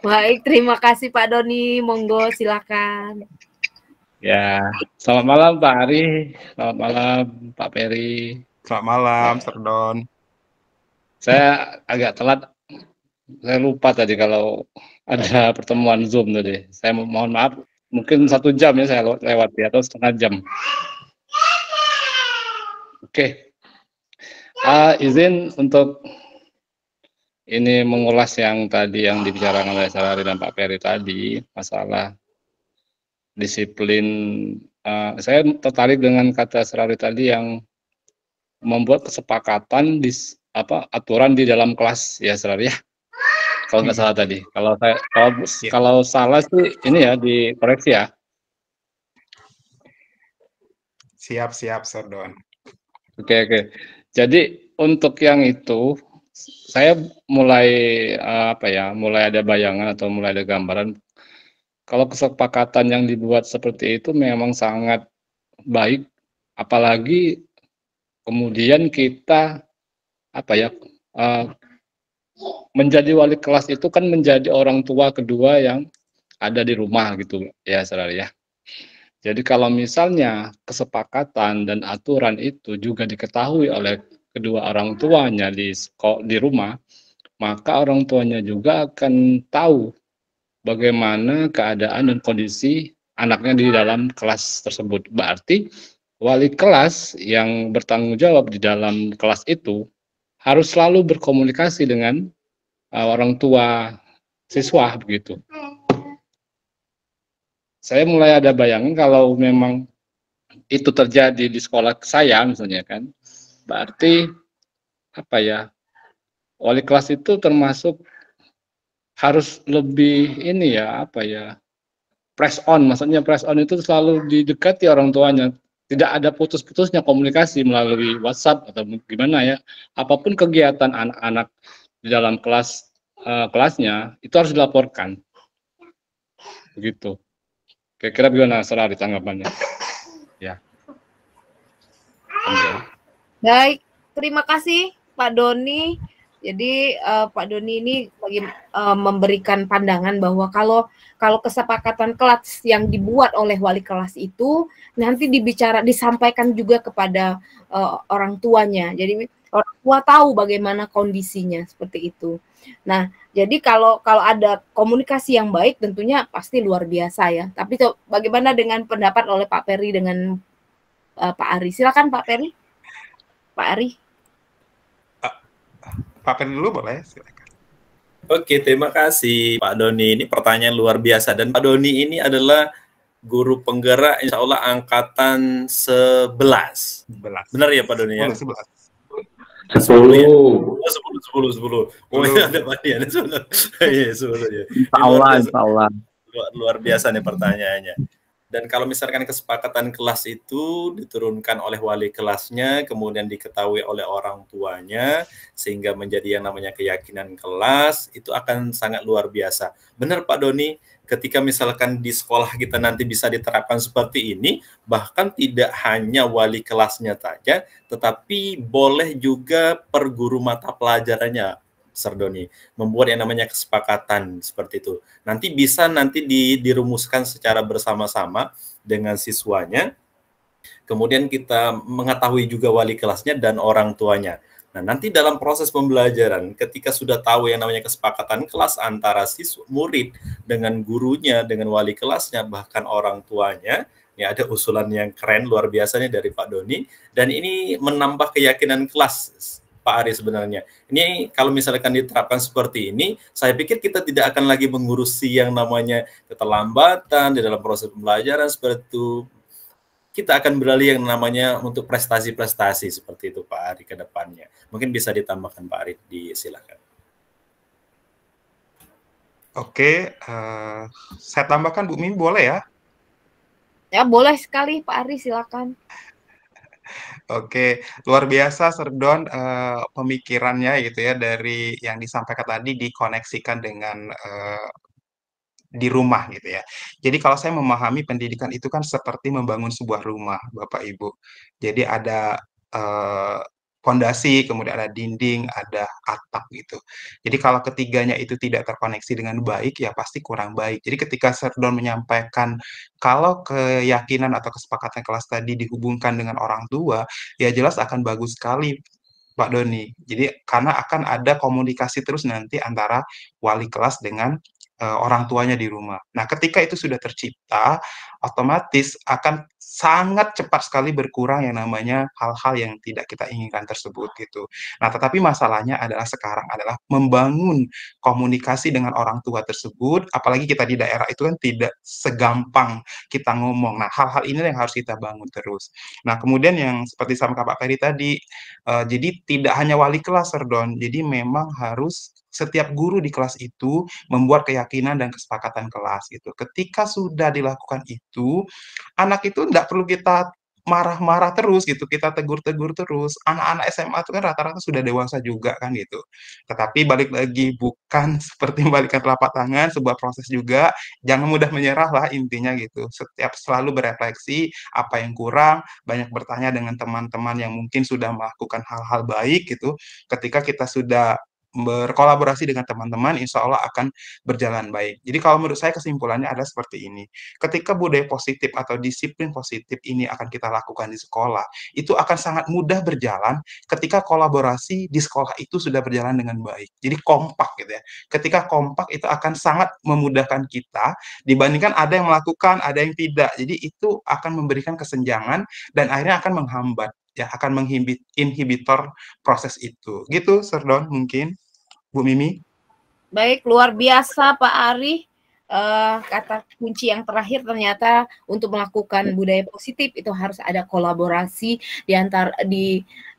Baik, terima kasih Pak Doni. Monggo, silakan. Ya, selamat malam Pak Ari. Selamat malam Pak Peri. Selamat malam, Serdon. Saya agak telat. Saya lupa tadi kalau ada pertemuan Zoom tadi. Saya mohon maaf. Mungkin 1 jam ya saya lewat ya, atau setengah jam. Oke. Izin untuk ini mengulas yang tadi yang dibicarakan oleh Sarari dan Pak Peri tadi, masalah disiplin. Saya tertarik dengan kata Sarari tadi yang membuat kesepakatan aturan di dalam kelas ya Sarari ya. Kalau nggak salah tadi. Kalau salah sih ini ya dikoreksi ya. Siap, Serdon. Oke. Jadi untuk yang itu saya mulai mulai ada bayangan atau mulai ada gambaran kalau kesepakatan yang dibuat seperti itu memang sangat baik, apalagi kemudian kita menjadi wali kelas itu kan menjadi orang tua kedua yang ada di rumah gitu ya saudara ya. Jadi kalau misalnya kesepakatan dan aturan itu juga diketahui oleh kedua orang tuanya di rumah, maka orang tuanya juga akan tahu bagaimana keadaan dan kondisi anaknya di dalam kelas tersebut. Berarti wali kelas yang bertanggung jawab di dalam kelas itu harus selalu berkomunikasi dengan orang tua siswa begitu. Saya mulai ada bayangan kalau memang itu terjadi di sekolah saya misalnya kan, berarti apa ya, wali kelas itu termasuk harus lebih ini ya, apa ya, press on, maksudnya press on itu selalu didekati orang tuanya, tidak ada putus-putusnya komunikasi melalui WhatsApp atau gimana ya, apapun kegiatan anak-anak di dalam kelasnya itu harus dilaporkan, begitu. Kira-kira gimana Sarah tanggapannya? Ya. Baik, terima kasih Pak Doni. Jadi Pak Doni ini memberikan pandangan bahwa kalau kesepakatan kelas yang dibuat oleh wali kelas itu nanti disampaikan juga kepada orang tuanya. Jadi orang tua tahu bagaimana kondisinya seperti itu. Nah, jadi kalau ada komunikasi yang baik tentunya pasti luar biasa ya. Tapi bagaimana dengan pendapat oleh Pak Peri dengan Pak Ari? Silakan Pak Peri. Pak Ari. Pak Peri dulu boleh, silakan. Oke, terima kasih Pak Doni. Ini pertanyaan luar biasa. Dan Pak Doni ini adalah guru penggerak insya Allah angkatan 11. Benar ya Pak Doni ya? 10. 10 ya? Oh, 10. Oh ya, ada Pak Doni, ada 10. Iya, 10 ya. Insya Allah. Luar biasa nih pertanyaannya. Dan kalau misalkan kesepakatan kelas itu diturunkan oleh wali kelasnya, kemudian diketahui oleh orang tuanya, sehingga menjadi yang namanya keyakinan kelas, itu akan sangat luar biasa. Benar Pak Doni, ketika misalkan di sekolah kita nanti bisa diterapkan seperti ini, bahkan tidak hanya wali kelasnya saja, tetapi boleh juga per guru mata pelajarannya, Sardoni, membuat yang namanya kesepakatan seperti itu. Nanti bisa dirumuskan secara bersama-sama dengan siswanya. Kemudian kita mengetahui juga wali kelasnya dan orang tuanya. Nah, nanti dalam proses pembelajaran ketika sudah tahu yang namanya kesepakatan kelas antara siswa murid dengan gurunya, dengan wali kelasnya, bahkan orang tuanya, ya ada usulan yang keren luar biasanya dari Pak Doni, dan ini menambah keyakinan kelas Pak Ari sebenarnya. Ini kalau misalkan diterapkan seperti ini, saya pikir kita tidak akan lagi mengurusi yang namanya keterlambatan di dalam proses pembelajaran seperti itu. Kita akan beralih yang namanya untuk prestasi-prestasi seperti itu Pak Ari ke depannya. Mungkin bisa ditambahkan Pak Ari, disilakan. Oke, saya tambahkan Bu Mimi boleh ya? Ya boleh sekali Pak Ari, silakan. Oke, luar biasa Serdon pemikirannya gitu ya, dari yang disampaikan tadi dikoneksikan dengan di rumah gitu ya. Jadi kalau saya memahami pendidikan itu kan seperti membangun sebuah rumah, Bapak Ibu. Jadi ada fondasi, kemudian ada dinding, ada atap gitu. Jadi kalau ketiganya itu tidak terkoneksi dengan baik, ya pasti kurang baik. Jadi ketika Serdon menyampaikan kalau keyakinan atau kesepakatan kelas tadi dihubungkan dengan orang tua, ya jelas akan bagus sekali Pak Doni. Jadi karena akan ada komunikasi terus nanti antara wali kelas dengan orang tuanya di rumah. Nah, ketika itu sudah tercipta, otomatis akan sangat cepat sekali berkurang yang namanya hal-hal yang tidak kita inginkan tersebut gitu. Nah, tetapi masalahnya adalah sekarang adalah membangun komunikasi dengan orang tua tersebut, apalagi kita di daerah itu kan tidak segampang kita ngomong. Nah, hal-hal ini yang harus kita bangun terus. Nah, kemudian yang seperti sama Kak Peri tadi, jadi tidak hanya wali kelas, Serdon, jadi memang harus setiap guru di kelas itu membuat keyakinan dan kesepakatan kelas gitu. Ketika sudah dilakukan itu, anak itu tidak perlu kita marah-marah terus gitu, kita tegur-tegur terus. Anak-anak SMA itu kan rata-rata sudah dewasa juga kan gitu. Tetapi balik lagi, bukan seperti membalikan telapak tangan, sebuah proses juga. Jangan mudah menyerah lah intinya gitu. Setiap selalu berefleksi apa yang kurang, banyak bertanya dengan teman-teman yang mungkin sudah melakukan hal-hal baik gitu. Ketika kita sudah berkolaborasi dengan teman-teman, insya Allah akan berjalan baik. Jadi kalau menurut saya kesimpulannya adalah seperti ini. Ketika budaya positif atau disiplin positif ini akan kita lakukan di sekolah, itu akan sangat mudah berjalan ketika kolaborasi di sekolah itu sudah berjalan dengan baik. Jadi kompak gitu ya. Ketika kompak itu akan sangat memudahkan kita dibandingkan ada yang melakukan, ada yang tidak. Jadi itu akan memberikan kesenjangan dan akhirnya akan menghambat, ya, akan inhibitor proses itu. Gitu, Sir Don, mungkin. Bu Mimi. Baik, luar biasa Pak Ari. Kata kunci yang terakhir ternyata untuk melakukan budaya positif itu harus ada kolaborasi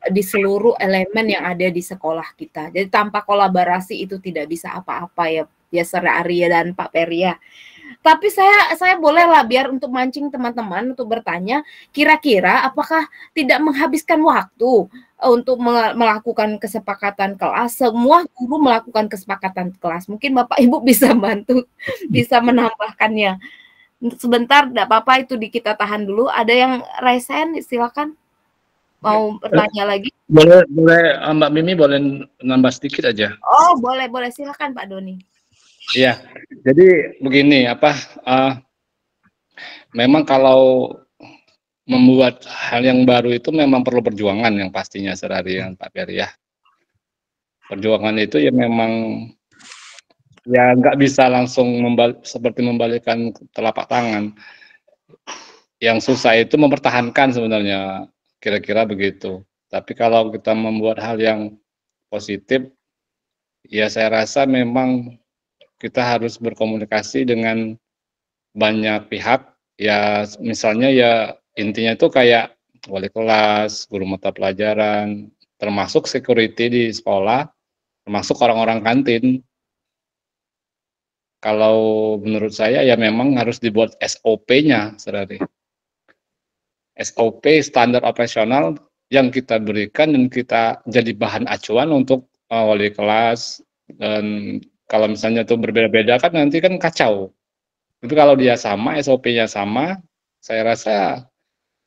di seluruh elemen yang ada di sekolah kita. Jadi tanpa kolaborasi itu tidak bisa apa-apa ya Sir Ari dan Pak Peria. Tapi saya bolehlah biar untuk mancing teman-teman untuk bertanya, kira-kira apakah tidak menghabiskan waktu untuk melakukan kesepakatan kelas, semua guru melakukan kesepakatan kelas. Mungkin Bapak Ibu bisa bantu, bisa menambahkannya. Sebentar, tidak apa-apa, itu kita tahan dulu. Ada yang raise hand, silakan. Mau bertanya lagi? Boleh Mbak Mimi boleh nambah sedikit aja. Oh, boleh, silakan Pak Doni. Iya, jadi begini, memang kalau membuat hal yang baru itu memang perlu perjuangan yang pastinya, Serarian Pak Peri ya. Perjuangan itu ya memang ya nggak bisa langsung seperti membalikkan telapak tangan. Yang susah itu mempertahankan sebenarnya, kira-kira begitu. Tapi kalau kita membuat hal yang positif, ya saya rasa memang kita harus berkomunikasi dengan banyak pihak. Ya misalnya ya intinya itu kayak wali kelas, guru mata pelajaran, termasuk security di sekolah, termasuk orang-orang kantin. Kalau menurut saya ya memang harus dibuat SOP-nya, Saudari. SOP, standar operasional yang kita berikan dan kita jadi bahan acuan untuk wali kelas. Dan kalau misalnya itu berbeda-beda kan nanti kan kacau. Itu kalau dia sama, SOP-nya sama, saya rasa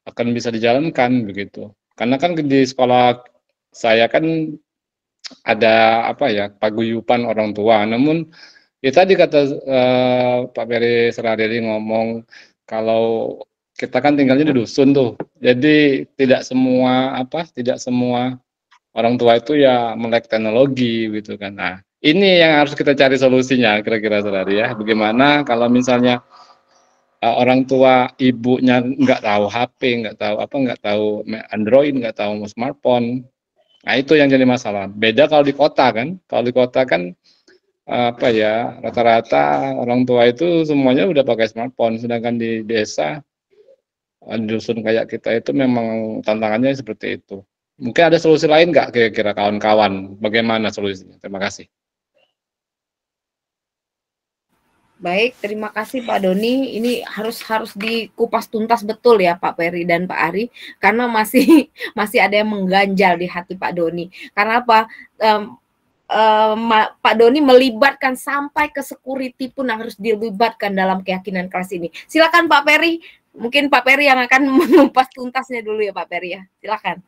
akan bisa dijalankan begitu. Karena kan di sekolah saya kan ada paguyuban orang tua. Namun ya tadi kata Pak Peri Serardi ngomong kalau kita kan tinggalnya di dusun tuh. Jadi tidak semua orang tua itu ya melek teknologi gitu kan. Nah, ini yang harus kita cari solusinya kira-kira Serardi ya. Bagaimana kalau misalnya orang tua ibunya nggak tahu HP, nggak tahu Android, nggak tahu smartphone. Nah itu yang jadi masalah. Beda kalau di kota kan. Kalau di kota kan rata-rata orang tua itu semuanya udah pakai smartphone. Sedangkan di desa, di dusun kayak kita itu memang tantangannya seperti itu. Mungkin ada solusi lain nggak kira-kira kawan-kawan? Bagaimana solusinya? Terima kasih. Baik, terima kasih Pak Doni. Ini harus dikupas tuntas betul ya Pak Peri dan Pak Ari, karena masih ada yang mengganjal di hati Pak Doni. Karena apa? Pak Doni melibatkan sampai ke security pun yang harus dilibatkan dalam keyakinan kelas ini. Silakan Pak Peri. Mungkin Pak Peri yang akan mengupas tuntasnya dulu ya Pak Peri ya. Silakan.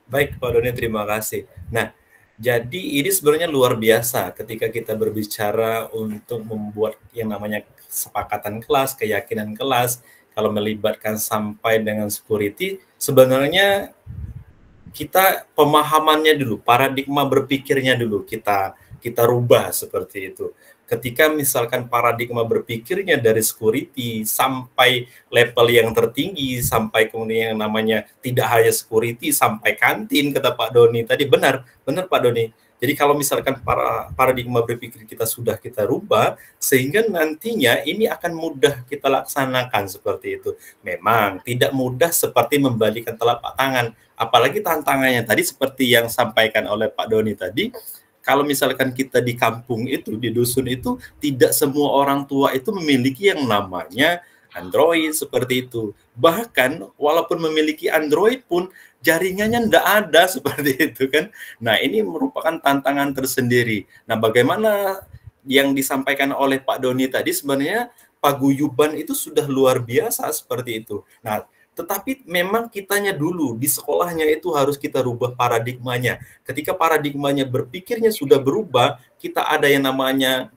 Baik Pak Doni, terima kasih. Nah, jadi ini sebenarnya luar biasa ketika kita berbicara untuk membuat yang namanya kesepakatan kelas, keyakinan kelas, kalau melibatkan sampai dengan security, sebenarnya kita pemahamannya dulu, paradigma berpikirnya dulu kita rubah seperti itu. Ketika misalkan paradigma berpikirnya dari security sampai level yang tertinggi, sampai kemudian yang namanya tidak hanya security, sampai kantin, kata Pak Doni tadi, benar Pak Doni. Jadi kalau misalkan paradigma berpikir kita rubah, sehingga nantinya ini akan mudah kita laksanakan seperti itu. Memang tidak mudah seperti membalikkan telapak tangan, apalagi tantangannya tadi seperti yang sampaikan oleh Pak Doni tadi. Kalau misalkan kita di kampung itu, di dusun itu, tidak semua orang tua itu memiliki yang namanya Android seperti itu. Bahkan walaupun memiliki Android pun jaringannya tidak ada seperti itu kan. Nah ini merupakan tantangan tersendiri. Nah bagaimana yang disampaikan oleh Pak Doni tadi, sebenarnya paguyuban itu sudah luar biasa seperti itu. Nah Tetapi memang kitanya dulu di sekolahnya itu harus kita rubah paradigmanya. Ketika paradigmanya berpikirnya sudah berubah, kita ada yang namanya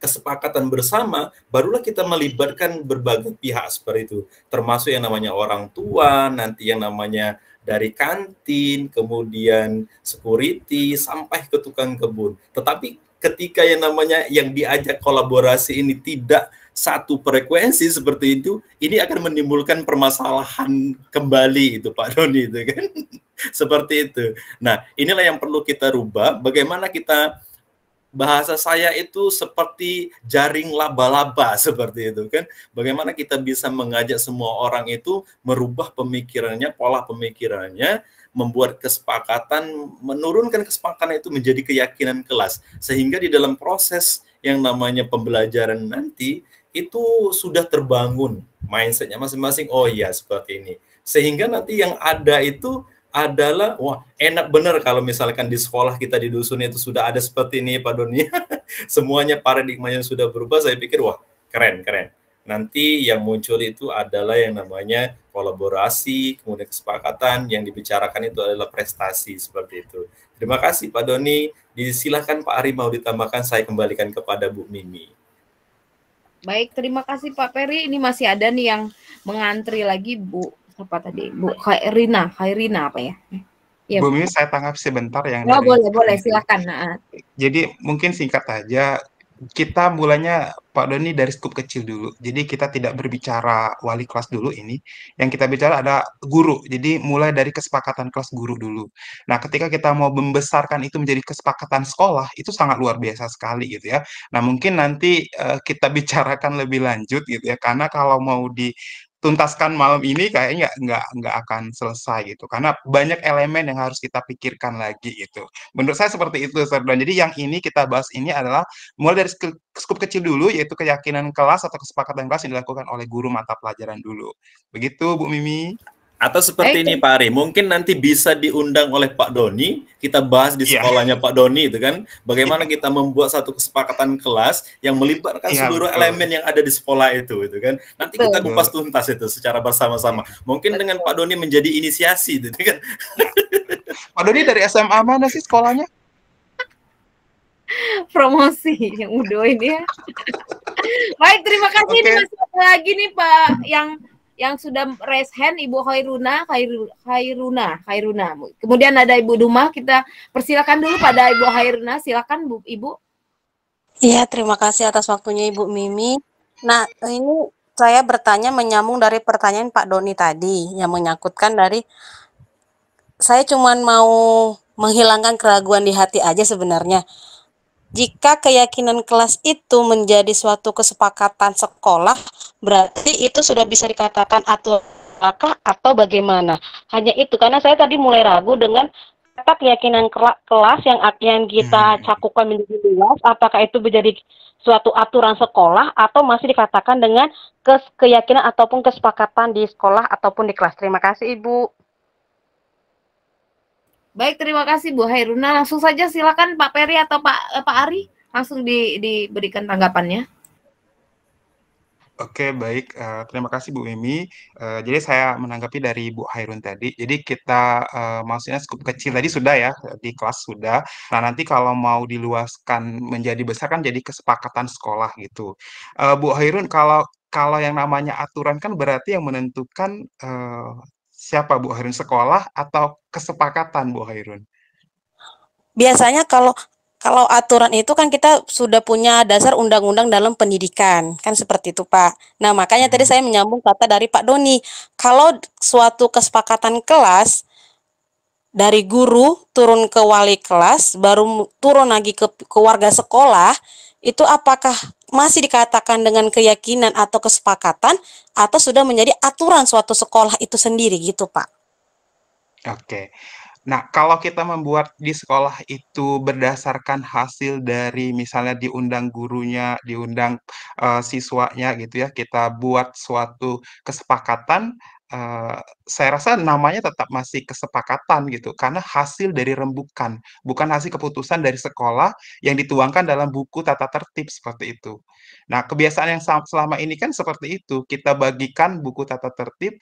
kesepakatan bersama, barulah kita melibatkan berbagai pihak seperti itu, termasuk yang namanya orang tua, nanti yang namanya dari kantin, kemudian security, sampai ke tukang kebun. Tetapi ketika yang namanya yang diajak kolaborasi ini tidak satu frekuensi seperti itu, ini akan menimbulkan permasalahan kembali itu Pak Doni itu kan. Seperti itu. Nah, inilah yang perlu kita rubah, bagaimana kita bahasa saya itu seperti jaring laba-laba seperti itu kan. Bagaimana kita bisa mengajak semua orang itu merubah pemikirannya, pola pemikirannya, membuat kesepakatan, menurunkan kesepakatan itu menjadi keyakinan kelas. Sehingga di dalam proses yang namanya pembelajaran nanti itu sudah terbangun mindsetnya masing-masing. Oh iya seperti ini. Sehingga nanti yang ada itu adalah, wah enak bener kalau misalkan di sekolah kita di dusun itu sudah ada seperti ini Pak Doni. Semuanya paradigmanya sudah berubah, saya pikir wah keren. Nanti yang muncul itu adalah yang namanya kolaborasi, kemudian kesepakatan, yang dibicarakan itu adalah prestasi seperti itu. Terima kasih Pak Doni, disilakan Pak Ari mau ditambahkan, saya kembalikan kepada Bu Mimi. Baik, terima kasih Pak Peri. Ini masih ada nih yang mengantri lagi Bu. Apa tadi? Bu Khairina apa ya? Ya, Bu Mimi, saya tanggap sebentar yang oh, dari... boleh silakan. Jadi mungkin singkat aja, kita mulanya Pak Doni dari skup kecil dulu. Jadi kita tidak berbicara wali kelas dulu ini. Yang kita bicara ada guru. Jadi mulai dari kesepakatan kelas guru dulu. Nah, ketika kita mau membesarkan itu menjadi kesepakatan sekolah, itu sangat luar biasa sekali gitu ya. Nah, mungkin nanti kita bicarakan lebih lanjut gitu ya. Karena kalau mau dituntaskan malam ini kayaknya nggak akan selesai gitu. Karena banyak elemen yang harus kita pikirkan lagi gitu. Menurut saya seperti itu, Serdon. Jadi yang ini kita bahas ini adalah mulai dari skup kecil dulu, yaitu keyakinan kelas atau kesepakatan kelas yang dilakukan oleh guru mata pelajaran dulu. Begitu, Bu Mimi. Atau seperti ini Pak Ari, mungkin nanti bisa diundang oleh Pak Doni, kita bahas di sekolahnya Pak Doni itu kan, bagaimana kita membuat satu kesepakatan kelas yang melibatkan seluruh elemen yang ada di sekolah itu kan. Nanti kita kupas tuntas itu secara bersama-sama. Mungkin dengan Pak Doni menjadi inisiasi gitu kan. Pak Doni dari SMA mana sih sekolahnya? Promosi yang udah ini ya. Baik, terima kasih. Ini masih ada lagi nih Pak yang sudah raise hand, Ibu Khairuna. Kemudian ada Ibu Duma, kita persilakan dulu pada Ibu Khairuna. Silakan Bu, Ibu. Iya, terima kasih atas waktunya Ibu Mimi. Nah, ini saya bertanya menyambung dari pertanyaan Pak Doni tadi yang menyangkutkan dari saya cuman mau menghilangkan keraguan di hati aja sebenarnya. Jika keyakinan kelas itu menjadi suatu kesepakatan sekolah, berarti itu sudah bisa dikatakan aturan atau bagaimana? Hanya itu, karena saya tadi mulai ragu dengan kata keyakinan kelas yang kita cakupkan menjadi luas, apakah itu menjadi suatu aturan sekolah atau masih dikatakan dengan keyakinan ataupun kesepakatan di sekolah ataupun di kelas. Terima kasih Ibu. Baik, terima kasih Bu Khairuna. Langsung saja silakan Pak Peri atau Pak Ari langsung diberikan tanggapannya. Oke, baik. Terima kasih Bu Mimi. Jadi saya menanggapi dari Bu Khairun tadi. Jadi kita maksudnya skup kecil tadi sudah ya, di kelas sudah. Nah, nanti kalau mau diluaskan menjadi besar kan jadi kesepakatan sekolah gitu. Bu Khairun, kalau yang namanya aturan kan berarti yang menentukan siapa Bu Khairun, sekolah atau kesepakatan Bu Khairun? Biasanya kalau aturan itu kan kita sudah punya dasar undang-undang dalam pendidikan, kan seperti itu Pak. Nah makanya tadi saya menyambung kata dari Pak Doni, kalau suatu kesepakatan kelas, dari guru turun ke wali kelas, baru turun lagi ke warga sekolah, itu apakah masih dikatakan dengan keyakinan atau kesepakatan, atau sudah menjadi aturan suatu sekolah itu sendiri gitu Pak? Oke. Nah, kalau kita membuat di sekolah itu berdasarkan hasil dari misalnya diundang gurunya, diundang siswanya gitu ya, kita buat suatu kesepakatan, saya rasa namanya tetap masih kesepakatan gitu, karena hasil dari rembukan, bukan hasil keputusan dari sekolah yang dituangkan dalam buku tata tertib seperti itu. Nah, kebiasaan yang selama ini kan seperti itu, kita bagikan buku tata tertib,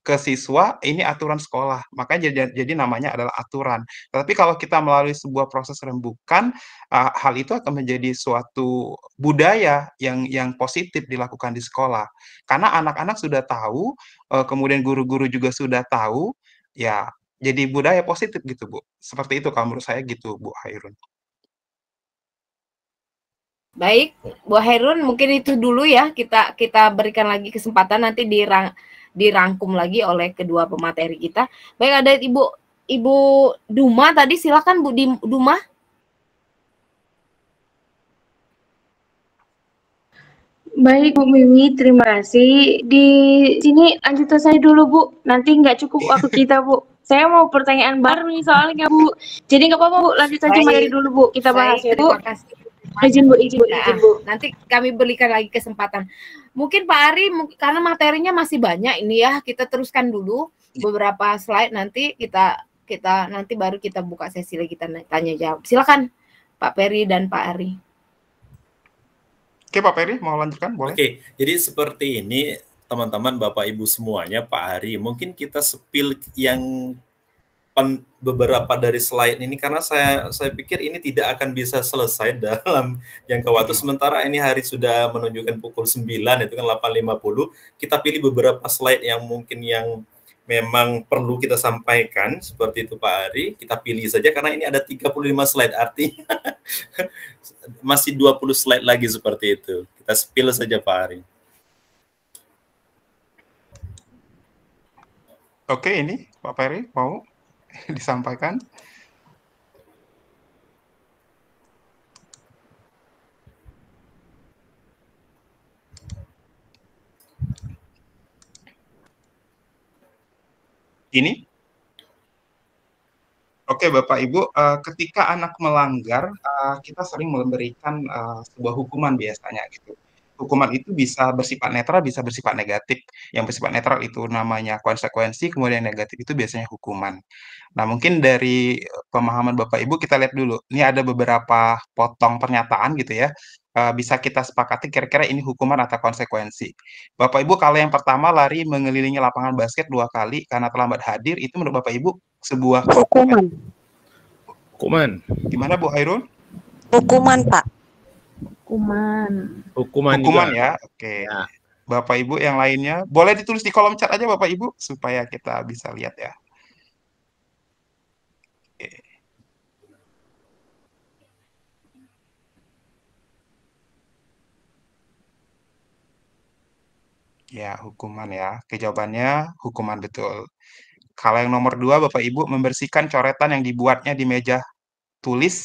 ke siswa ini aturan sekolah, makanya jadi namanya adalah aturan. Tetapi kalau kita melalui sebuah proses rembukan, hal itu akan menjadi suatu budaya yang positif dilakukan di sekolah. Karena anak-anak sudah tahu, kemudian guru-guru juga sudah tahu, ya jadi budaya positif gitu, Bu. Seperti itu kalau menurut saya gitu, Bu Hairun. Baik, Bu Hairun, mungkin itu dulu ya. Kita berikan lagi kesempatan nanti dirangkum lagi oleh kedua pemateri kita. Baik, ada Ibu Duma tadi, silakan Bu Duma. Baik Bu Mimi, terima kasih. Di sini lanjut saya dulu Bu, nanti nggak cukup waktu kita Bu. Saya mau pertanyaan baru nih soalnya Bu. Jadi nggak apa-apa Bu, lanjut saja materi dulu Bu, kita bahas ya Bu. Terima kasih. Izin Bu, izin Bu. Nanti kami berikan lagi kesempatan. Mungkin Pak Ari, karena materinya masih banyak ini ya, kita teruskan dulu beberapa slide, nanti kita nanti baru kita buka sesi lagi tanya jawab. Silakan Pak Peri dan Pak Ari. Oke, Pak Peri mau lanjutkan, boleh? Oke, jadi seperti ini teman-teman, Bapak Ibu semuanya, Pak Ari, mungkin kita spill yang beberapa dari slide ini karena saya pikir ini tidak akan bisa selesai dalam jangka waktu. Sementara ini hari sudah menunjukkan pukul 9, itu kan 8.50. Kita pilih beberapa slide yang mungkin yang memang perlu kita sampaikan, seperti itu Pak Ari. Kita pilih saja karena ini ada 35 slide, artinya masih 20 slide lagi seperti itu. Kita spill saja Pak Ari. Oke, ini Pak Peri mau disampaikan. Ini? Oke, Bapak Ibu, ketika anak melanggar, kita sering memberikan sebuah hukuman biasanya gitu. Hukuman itu bisa bersifat netral, bisa bersifat negatif. Yang bersifat netral itu namanya konsekuensi, kemudian negatif itu biasanya hukuman. Nah, mungkin dari pemahaman Bapak Ibu kita lihat dulu. Ini ada beberapa potong pernyataan gitu ya. Bisa kita sepakati kira-kira ini hukuman atau konsekuensi. Bapak Ibu, kalau yang pertama lari mengelilingi lapangan basket 2 kali karena terlambat hadir, itu menurut Bapak Ibu sebuah Hukuman. Hukuman. Gimana Bu Hairun? Hukuman, Pak. Hukuman juga. juga. Ya, oke. Ya. Bapak Ibu yang lainnya, boleh ditulis di kolom chat aja Bapak Ibu supaya kita bisa lihat ya. Oke. Ya, hukuman ya. Jawabannya hukuman betul. Kalau yang nomor 2, Bapak Ibu membersihkan coretan yang dibuatnya di meja tulis.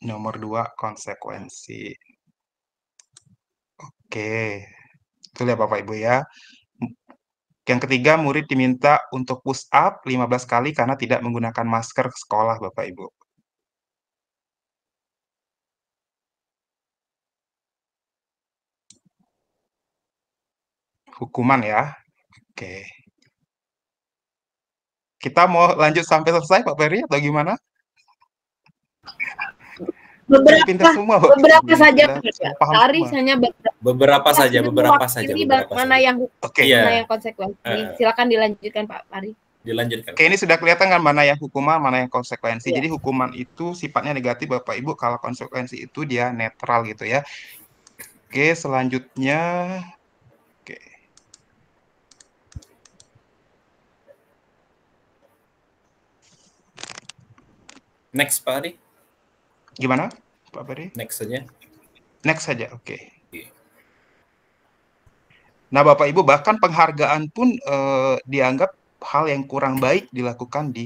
Nomor 2, konsekuensi. Oke. Betul ya Bapak Ibu ya. Yang ketiga, murid diminta untuk push up 15 kali karena tidak menggunakan masker ke sekolah, Bapak Ibu. Hukuman ya. Oke. Kita mau lanjut sampai selesai Pak Ferry atau gimana? Beberapa saja Pak Ari, hanya beberapa saja. Mana yang mana yang konsekuensi. Silakan dilanjutkan Pak Ari. Dilanjutkan. Oke, ini sudah kelihatan kan mana yang hukuman, mana yang konsekuensi. Jadi hukuman itu sifatnya negatif Bapak Ibu, kalau konsekuensi itu dia netral gitu ya. Oke, selanjutnya Next, Pak Ari. Gimana, Pak Ari? Next saja. Next saja, oke. Nah, Bapak Ibu, bahkan penghargaan pun dianggap hal yang kurang baik dilakukan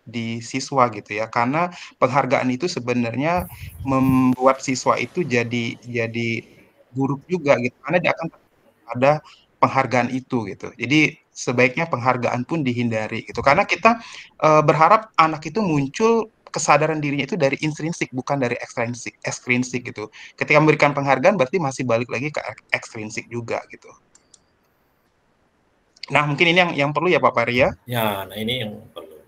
di siswa gitu ya. Karena penghargaan itu sebenarnya membuat siswa itu jadi buruk juga gitu. Karena dia akan ada penghargaan itu gitu. Jadi sebaiknya penghargaan pun dihindari gitu. Karena kita berharap anak itu muncul kesadaran dirinya itu dari intrinsik bukan dari ekstrinsik gitu. Ketika memberikan penghargaan berarti masih balik lagi ke ekstrinsik juga gitu. Nah, mungkin ini yang perlu ya Pak Pari ya? Ya, nah ini yang perlu.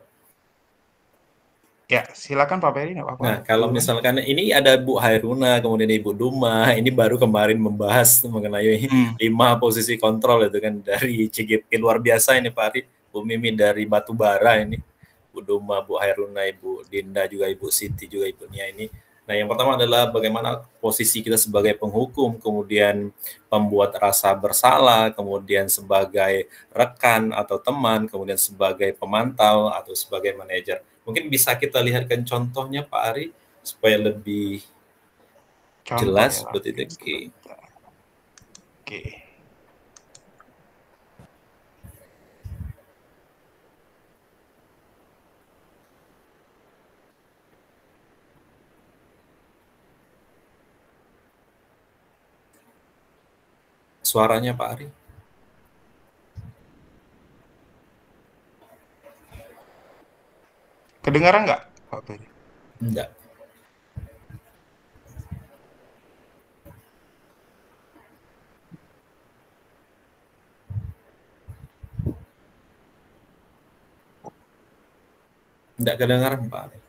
Ya, silakan Pak Peri, nggak apa-apa. Nah, kalau Duluan. misalkan ini ada Bu Hairuna, kemudian Ibu Duma, ini baru kemarin membahas mengenai 5 posisi kontrol itu kan dari CGP, luar biasa ini Pak Ari. Bu Mimi dari Batubara ini, Bu Duma, Bu Hairuna, Ibu Dinda juga, Ibu Siti juga, Ibu Nia ini. Nah, yang pertama adalah bagaimana posisi kita sebagai penghukum, kemudian pembuat rasa bersalah, kemudian sebagai rekan atau teman, kemudian sebagai pemantau atau sebagai manajer. Mungkin bisa kita lihatkan contohnya Pak Ari supaya lebih jelas seperti itu. Oke. Suaranya Pak Ari. Kedengaran nggak Pak Peri? Enggak. Enggak kedengaran Pak Ari.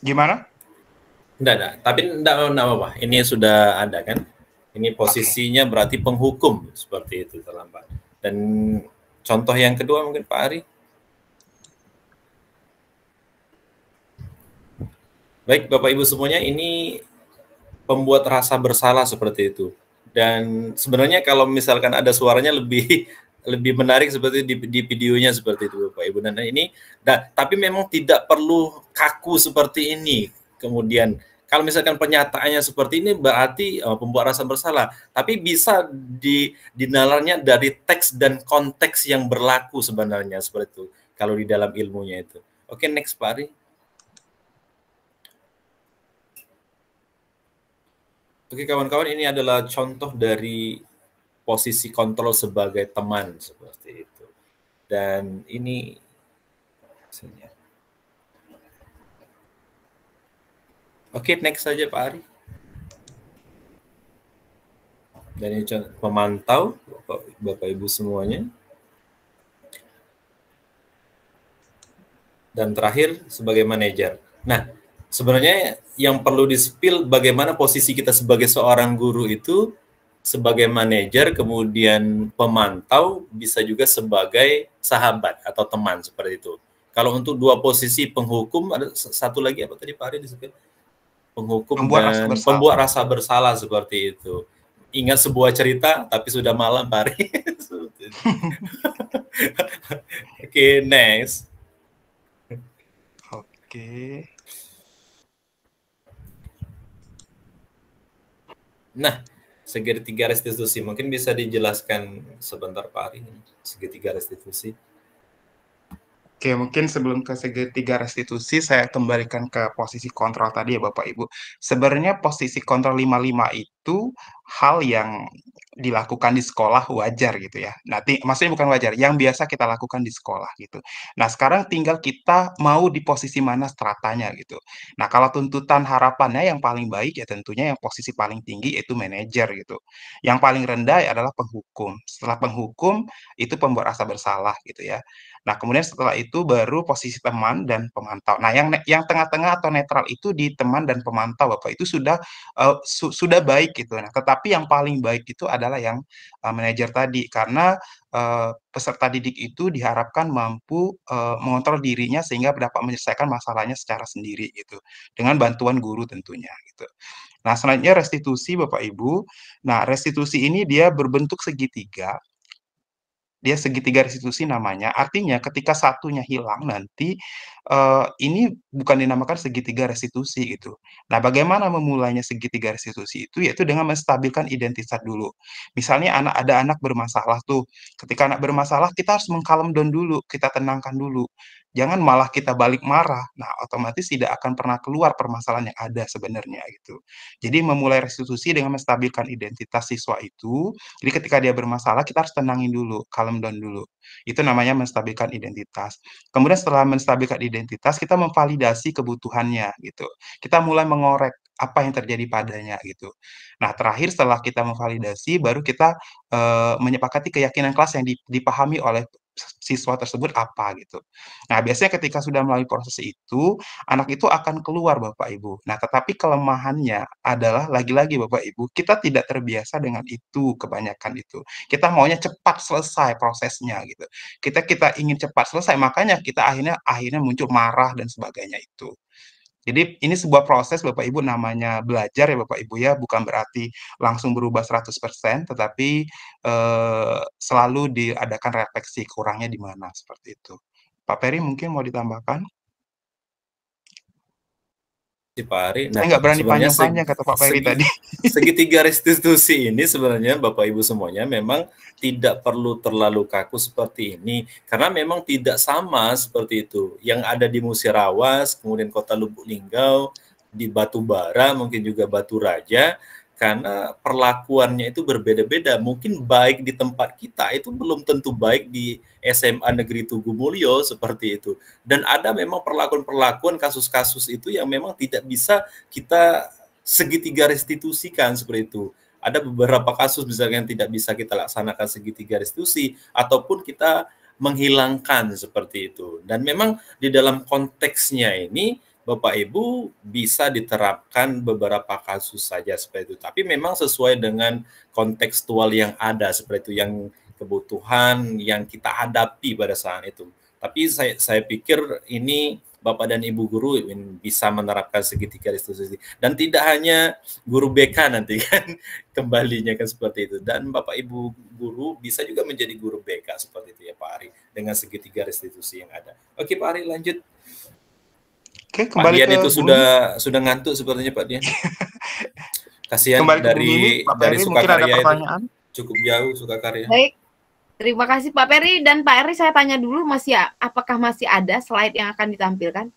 Gimana? Enggak. Tapi enggak apa-apa. Ini sudah ada kan? Ini posisinya berarti penghukum seperti itu terlambat. Dan contoh yang kedua mungkin Pak Ari. Baik, Bapak Ibu semuanya, ini pembuat rasa bersalah seperti itu. Dan sebenarnya kalau misalkan ada suaranya lebih menarik seperti di videonya seperti itu Bapak Ibu. Dan ini tapi memang tidak perlu kaku seperti ini. Kemudian kalau misalkan penyataannya seperti ini berarti pembuat rasa bersalah, tapi bisa dinalarnya dari teks dan konteks yang berlaku sebenarnya seperti itu kalau di dalam ilmunya itu. Oke, next Pak Ari. Oke kawan-kawan, ini adalah contoh dari posisi kontrol sebagai teman seperti itu. Dan ini oke, next saja Pak Ari. Dan ini pemantau Bapak Ibu semuanya. Dan terakhir sebagai manajer. Nah, sebenarnya yang perlu di-spill bagaimana posisi kita sebagai seorang guru itu sebagai manajer, kemudian pemantau, bisa juga sebagai sahabat atau teman seperti itu. Kalau untuk dua posisi penghukum, ada satu lagi apa tadi Pak Ari disebut? Penghukum dan pembuat rasa bersalah seperti itu. Ingat sebuah cerita, tapi sudah malam Pak Ari. Oke, next. Oke. Nah, segitiga restitusi mungkin bisa dijelaskan sebentar Pak Ari, segitiga restitusi. Oke, mungkin sebelum ke segitiga restitusi, saya kembalikan ke posisi kontrol tadi ya Bapak Ibu. Sebenarnya posisi kontrol 55 itu hal yang dilakukan di sekolah wajar gitu ya. Nanti maksudnya bukan wajar, yang biasa kita lakukan di sekolah gitu. Nah, sekarang tinggal kita mau di posisi mana stratanya gitu. Nah, kalau tuntutan harapannya yang paling baik ya tentunya yang posisi paling tinggi yaitu manajer gitu. Yang paling rendah adalah penghukum. Setelah penghukum itu pembuat rasa bersalah gitu ya. Nah, kemudian setelah itu baru posisi teman dan pemantau. Nah, yang tengah-tengah atau netral itu di teman dan pemantau, Bapak, itu sudah sudah baik gitu. Nah, tetapi yang paling baik itu adalah yang manajer tadi karena peserta didik itu diharapkan mampu mengontrol dirinya sehingga dapat menyelesaikan masalahnya secara sendiri gitu. Dengan bantuan guru tentunya gitu. Nah, selanjutnya restitusi Bapak Ibu. Nah, restitusi ini dia berbentuk segitiga. Dia segitiga restitusi namanya, artinya ketika satunya hilang nanti, ini bukan dinamakan segitiga restitusi gitu. Nah, bagaimana memulainya segitiga restitusi itu, yaitu dengan menstabilkan identitas dulu. Misalnya ada anak bermasalah tuh, ketika anak bermasalah kita harus meng-calm down dulu, kita tenangkan dulu. Jangan malah kita balik marah, nah otomatis tidak akan pernah keluar permasalahan yang ada sebenarnya gitu. Jadi memulai restitusi dengan menstabilkan identitas siswa itu, jadi ketika dia bermasalah kita harus tenangin dulu, calm down dulu. Itu namanya menstabilkan identitas. Kemudian setelah menstabilkan identitas, kita memvalidasi kebutuhannya gitu. Kita mulai mengorek apa yang terjadi padanya gitu. Nah, terakhir setelah kita memvalidasi, baru kita menyepakati keyakinan kelas yang dipahami oleh siswa tersebut apa gitu. Nah, biasanya ketika sudah melalui proses itu, anak itu akan keluar Bapak Ibu. Nah, tetapi kelemahannya adalah lagi-lagi Bapak Ibu, kita tidak terbiasa dengan itu kebanyakan itu. Kita maunya cepat selesai prosesnya gitu. Kita ingin cepat selesai, makanya kita akhirnya muncul marah dan sebagainya itu. Jadi ini sebuah proses Bapak Ibu, namanya belajar ya Bapak Ibu ya, bukan berarti langsung berubah 100%, tetapi selalu diadakan refleksi kurangnya di mana, seperti itu. Pak Peri mungkin mau ditambahkan? Pak Ari. Saya Nah, nggak berani sebenarnya panjang-panjang kata Pak Peri tadi. segitiga restitusi ini sebenarnya Bapak Ibu semuanya memang tidak perlu terlalu kaku seperti ini, karena memang tidak sama seperti itu. Yang ada di Musirawas, kemudian Kota Lubuk Linggau, di Batubara, mungkin juga Batu Raja, karena perlakuannya itu berbeda-beda. Mungkin baik di tempat kita itu belum tentu baik di SMA Negeri Tugu Mulyo seperti itu. Dan ada memang perlakuan-perlakuan kasus-kasus itu yang memang tidak bisa kita segitiga restitusikan seperti itu. Ada beberapa kasus misalnya yang tidak bisa kita laksanakan segitiga restitusi, ataupun kita menghilangkan seperti itu. Dan memang di dalam konteksnya ini Bapak Ibu bisa diterapkan beberapa kasus saja seperti itu. Tapi memang sesuai dengan kontekstual yang ada seperti itu, yang kebutuhan yang kita hadapi pada saat itu. Tapi saya pikir ini Bapak dan Ibu guru bisa menerapkan segitiga restitusi. Dan tidak hanya guru BK nanti kan kembalinya kan seperti itu. Dan Bapak Ibu guru bisa juga menjadi guru BK seperti itu ya Pak Ari, dengan segitiga restitusi yang ada. Oke Pak Ari, lanjut. Oke, Pak Dian itu sudah ngantuk sepertinya Pak Dian. Kasihan dari Sukakarya itu cukup jauh Sukakarya. Baik, terima kasih Pak Peri. Dan Pak Eri, saya tanya dulu, apakah masih ada slide yang akan ditampilkan?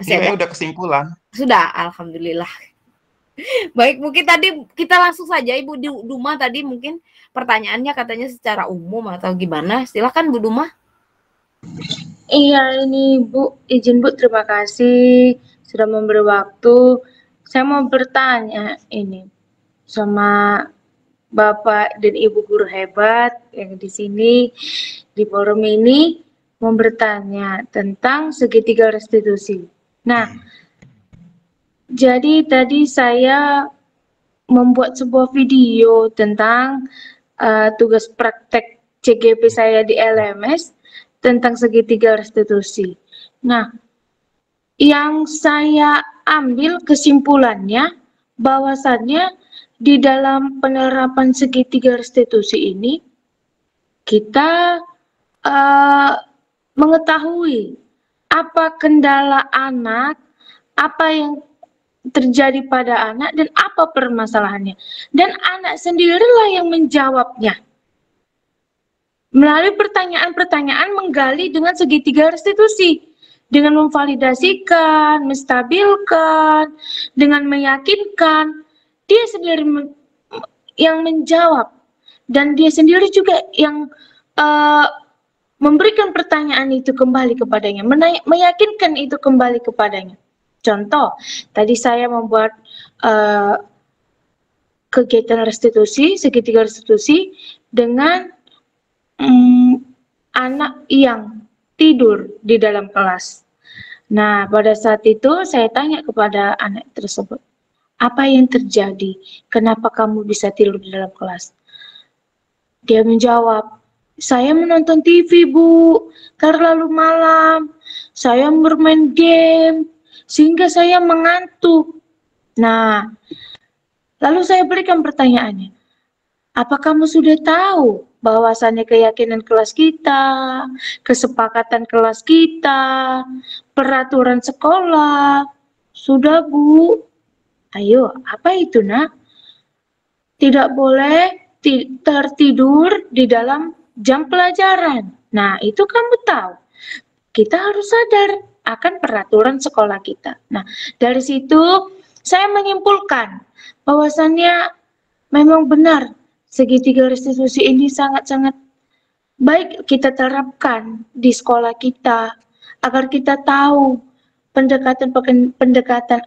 Masih ada? Udah kesimpulan. Sudah, alhamdulillah. Baik, mungkin tadi kita langsung saja Ibu Duma tadi mungkin pertanyaannya katanya secara umum atau gimana? Silakan Bu Duma. Iya, ini Bu, izin Bu, terima kasih sudah memberi waktu. Saya mau bertanya ini sama Bapak dan Ibu guru hebat yang di sini di forum ini, mau bertanya tentang segitiga restitusi. Nah, jadi tadi saya membuat sebuah video tentang tugas praktek CGP saya di LMS tentang segitiga restitusi. Nah, yang saya ambil kesimpulannya bahwasannya di dalam penerapan segitiga restitusi ini kita mengetahui apa kendala anak, apa yang terjadi pada anak, dan apa permasalahannya. Dan anak sendirilah yang menjawabnya. Melalui pertanyaan-pertanyaan menggali dengan segitiga restitusi, dengan memvalidasikan, menstabilkan, dengan meyakinkan, dia sendiri yang menjawab, dan dia sendiri juga yang memberikan pertanyaan itu kembali kepadanya, meyakinkan itu kembali kepadanya. Contoh, tadi saya membuat kegiatan restitusi, segitiga restitusi dengan anak yang tidur di dalam kelas. Nah, pada saat itu saya tanya kepada anak tersebut, apa yang terjadi? Kenapa kamu bisa tidur di dalam kelas? Dia menjawab, saya menonton TV, Bu, karena lalu malam. Saya bermain game, sehingga saya mengantuk. Nah, lalu saya berikan pertanyaannya, apa kamu sudah tahu bahwasannya keyakinan kelas kita, kesepakatan kelas kita, peraturan sekolah? Sudah, Bu. Ayo, apa itu, Nak? Tidak boleh tertidur di dalam jam pelajaran. Nah, itu kamu tahu. Kita harus sadar akan peraturan sekolah kita. Nah, dari situ saya menyimpulkan bahwasannya memang benar segitiga restitusi ini sangat-sangat baik kita terapkan di sekolah kita, agar kita tahu pendekatan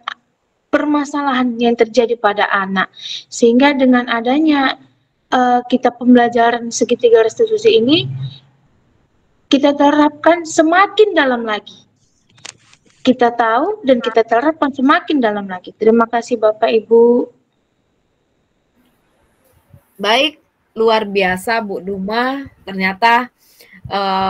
permasalahan yang terjadi pada anak, sehingga dengan adanya kita pembelajaran segitiga restitusi ini, kita terapkan semakin dalam lagi. Kita tahu dan kita terapkan semakin dalam lagi. Terima kasih Bapak Ibu. Baik, luar biasa Bu Duma, ternyata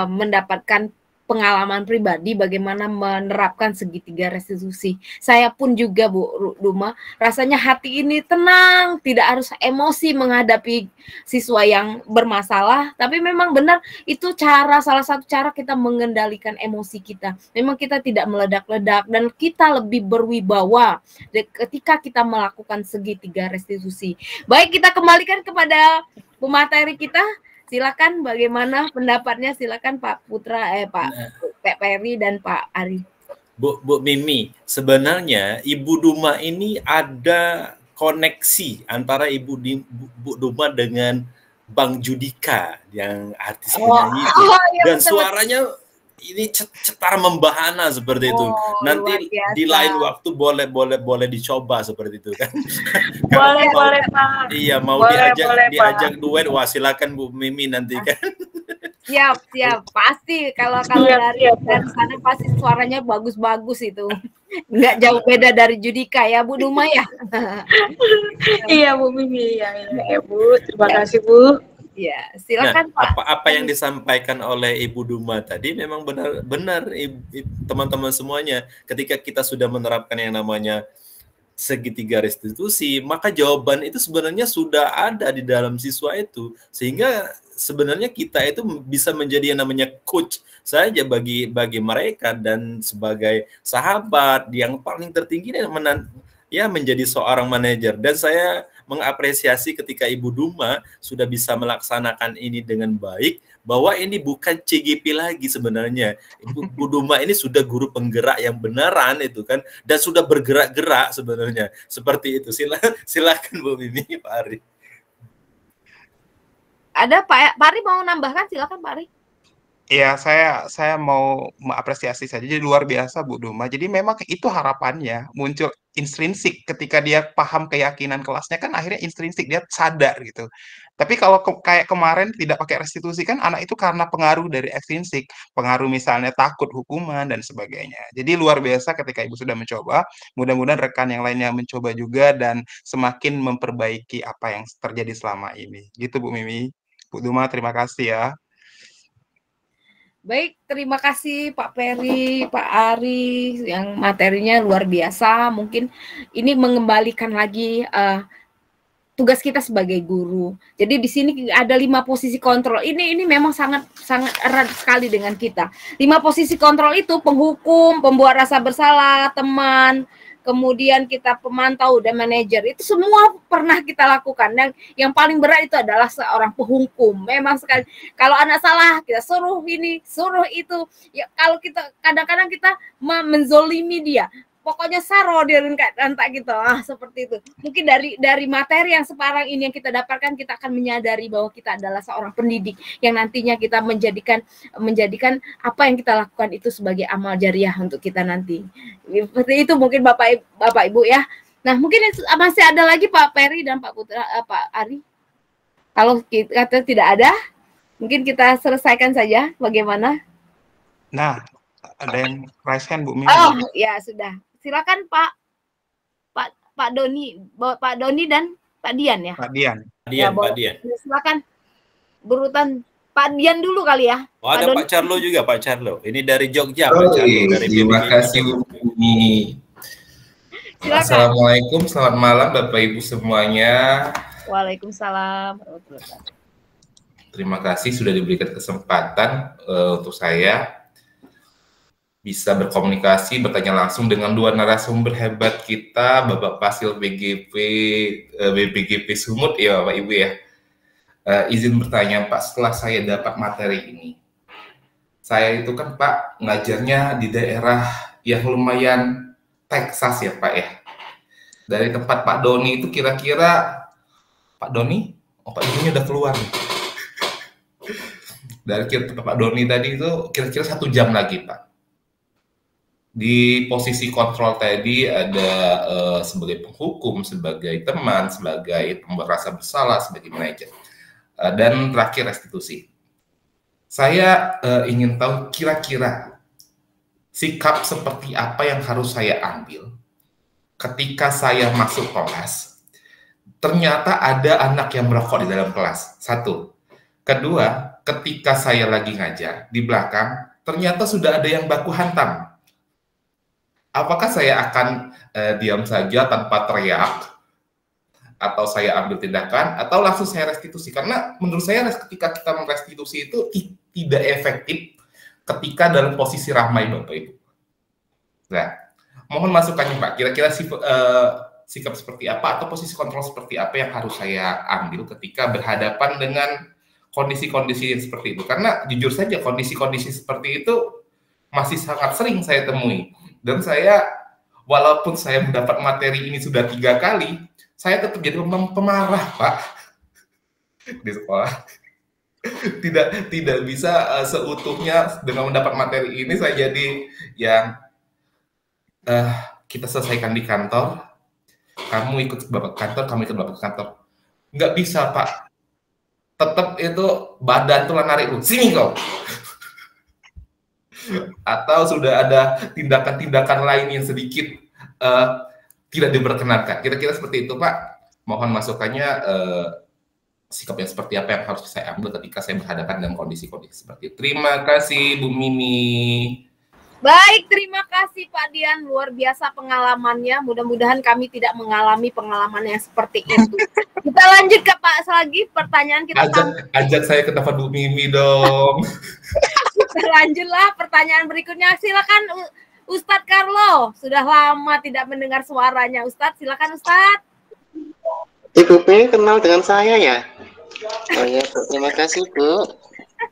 mendapatkan pengalaman pribadi bagaimana menerapkan segitiga restitusi. Saya pun juga Bu Duma, rasanya hati ini tenang, tidak harus emosi menghadapi siswa yang bermasalah, tapi memang benar itu salah satu cara kita mengendalikan emosi kita. Memang kita tidak meledak-ledak dan kita lebih berwibawa ketika kita melakukan segitiga restitusi. Baik, kita kembalikan kepada pemateri kita. Silakan bagaimana pendapatnya, silakan Pak Putra, Pak Peri dan Pak Ari. Bu Mimi, sebenarnya Ibu Duma ini ada koneksi antara Bu Duma dengan Bang Judika yang artis penyanyi itu. Iya, dan betul. Suaranya ini cetar membahana seperti itu. Nanti di lain waktu boleh dicoba seperti itu kan. Boleh Pak. Iya, mau diajak duet, wah silakan Bu Mimi nanti kan. Siap, pasti kalau dari sana pasti suaranya bagus-bagus itu. Nggak jauh beda dari Judika ya Bu Duma ya. Iya Bu Mimi, ya Bu. Terima kasih Bu. Ya, silakan Pak. Apa yang disampaikan oleh Ibu Duma tadi memang benar teman-teman semuanya. Ketika kita sudah menerapkan yang namanya segitiga restitusi, maka jawaban itu sebenarnya sudah ada di dalam siswa itu, sehingga sebenarnya kita itu bisa menjadi yang namanya coach saja bagi mereka, dan sebagai sahabat yang paling tertinggi ya menjadi seorang manajer. Dan saya mengapresiasi ketika Ibu Duma sudah bisa melaksanakan ini dengan baik, bahwa ini bukan CGP lagi sebenarnya. Ibu Duma ini sudah guru penggerak yang beneran itu kan, dan sudah bergerak-gerak sebenarnya. Seperti itu. Silakan Bu Mimi, Pak Ari. Ada Pak Ari mau nambahkan, silakan Pak Ari. Ya, saya mau mengapresiasi saja. Jadi luar biasa Bu Duma. Jadi memang itu harapannya muncul intrinsik ketika dia paham keyakinan kelasnya, kan akhirnya intrinsik, dia sadar gitu. Tapi kalau kayak kemarin tidak pakai restitusi, kan anak itu karena pengaruh dari ekstrinsik, pengaruh misalnya takut hukuman dan sebagainya. Jadi luar biasa ketika Ibu sudah mencoba. Mudah-mudahan rekan yang lainnya mencoba juga dan semakin memperbaiki apa yang terjadi selama ini. Gitu Bu Mimi. Bu Duma, terima kasih ya. Baik, terima kasih Pak Peri, Pak Ari, yang materinya luar biasa. Mungkin ini mengembalikan lagi tugas kita sebagai guru. Jadi di sini ada 5 posisi kontrol. Ini memang sangat erat sekali dengan kita. 5 posisi kontrol itu penghukum, pembuat rasa bersalah, teman, kemudian kita pemantau dan manajer. Itu semua pernah kita lakukan. Dan yang paling berat itu adalah seorang penghukum. Memang sekali, kalau anak salah kita suruh ini, suruh itu. Ya, kalau kita kadang-kadang kita menzolimi dia, pokoknya saro dia rentak gitu. Seperti itu. Mungkin dari materi yang sekarang ini yang kita dapatkan, kita akan menyadari bahwa kita adalah seorang pendidik yang nantinya kita menjadikan apa yang kita lakukan itu sebagai amal jariah untuk kita nanti. Seperti itu mungkin Bapak Ibu ya. Nah, mungkin masih ada lagi Pak Peri dan Pak Putra, Pak Ari. Kalau kata tidak ada, mungkin kita selesaikan saja bagaimana? Nah, ada yang raise hand Bu Mimi. Oh, ya sudah. Silakan Pak Doni dan Pak Dian ya. Pak Dian. Pak Dian. Silakan berurutan Pak Dian dulu kali ya. Oh, ada Pak Carlo juga, Pak Carlo. Ini dari Jogja, Pak Carlo. Dari terima kasih Bu Mimi. Assalamualaikum, selamat malam Bapak Ibu semuanya. Waalaikumsalam. Terima kasih sudah diberikan kesempatan untuk saya bisa berkomunikasi, bertanya langsung dengan 2 narasumber hebat kita, Bapak Fasil BPGP Sumut, ya Bapak Ibu ya. Izin bertanya Pak, setelah saya dapat materi ini, saya itu kan Pak ngajarnya di daerah yang lumayan Texas ya Pak ya. Dari tempat Pak Doni itu kira-kira, Pak Doni, Pak Doni udah keluar nih. Dari tempat Pak Doni tadi itu kira-kira 1 jam lagi Pak. Di posisi kontrol tadi ada sebagai penghukum, sebagai teman, sebagai pembuat rasa bersalah, sebagai manajer, dan terakhir restitusi. Saya ingin tahu kira-kira sikap seperti apa yang harus saya ambil ketika saya masuk kelas. Ternyata ada anak yang merokok di dalam kelas. Satu. Kedua, ketika saya lagi ngajar di belakang, ternyata sudah ada yang baku hantam. Apakah saya akan diam saja tanpa teriak, atau saya ambil tindakan, atau langsung saya restitusi? Karena menurut saya ketika kita merestitusi itu tidak efektif ketika dalam posisi ramai, Bapak Ibu. Nah, mohon masukannya Pak, kira-kira sikap seperti apa atau posisi kontrol seperti apa yang harus saya ambil ketika berhadapan dengan kondisi-kondisi yang seperti itu. Karena jujur saja kondisi-kondisi seperti itu masih sangat sering saya temui. Dan saya, walaupun saya mendapat materi ini sudah 3 kali, saya tetap jadi pemarah, Pak, di sekolah. Tidak bisa seutuhnya dengan mendapat materi ini saya jadi yang kita selesaikan di kantor, kamu ikut bapak kantor, kamu ikut bapak kantor. Nggak bisa, Pak. Tetap itu badan tuh narik lu, sini kau. Atau sudah ada tindakan-tindakan lain yang sedikit tidak diperkenankan. Kira-kira seperti itu, Pak. Mohon masukannya, sikapnya seperti apa yang harus saya ambil ketika saya berhadapan dengan kondisi-kondisi seperti itu. Terima kasih, Bu Mimi. Baik, terima kasih Pak Dian, luar biasa pengalamannya. Mudah-mudahan kami tidak mengalami pengalaman yang seperti itu. Kita lanjut ke Pak Selagi, pertanyaan kita. Ajak saya ke tempat Bu Mimi dong. Kita lanjutlah pertanyaan berikutnya. Silakan Ustadz Carlo, sudah lama tidak mendengar suaranya. Ustadz, silakan Ustadz. Ibu P kenal dengan saya ya? Oh ya, terima kasih Bu.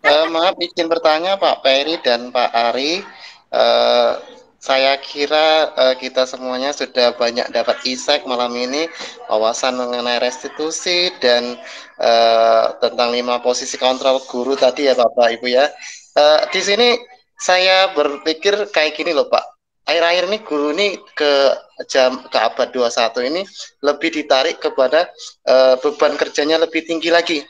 Maaf izin bertanya Pak Peri dan Pak Ari. Saya kira kita semuanya sudah banyak dapat insight malam ini, wawasan mengenai restitusi dan tentang 5 posisi kontrol guru tadi ya Bapak Ibu ya. Di sini saya berpikir kayak gini loh Pak. Akhir-akhir ini guru ini ke abad 21 ini lebih ditarik kepada beban kerjanya lebih tinggi lagi.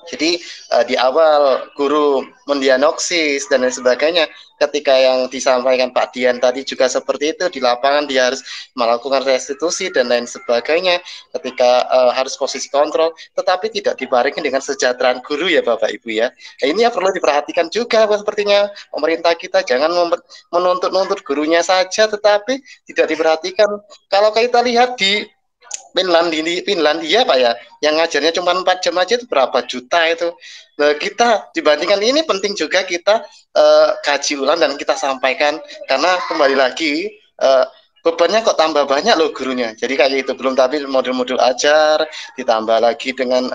Jadi di awal guru mendiagnosis dan lain sebagainya, ketika yang disampaikan Pak Dian tadi juga seperti itu, di lapangan dia harus melakukan restitusi dan lain sebagainya, ketika harus posisi kontrol, tetapi tidak dibarengi dengan kesejahteraan guru ya Bapak Ibu ya. Nah, ini yang perlu diperhatikan juga sepertinya pemerintah kita, jangan menuntut gurunya saja, tetapi tidak diperhatikan. Kalau kita lihat di Finlandia Pak ya, yang ngajarnya cuma 4 jam aja itu berapa juta itu. Nah, kita dibandingkan ini penting juga kita kaji ulang dan kita sampaikan, karena kembali lagi bebannya kok tambah banyak loh gurunya. Jadi kayak itu, belum tapi modul-modul ajar, ditambah lagi dengan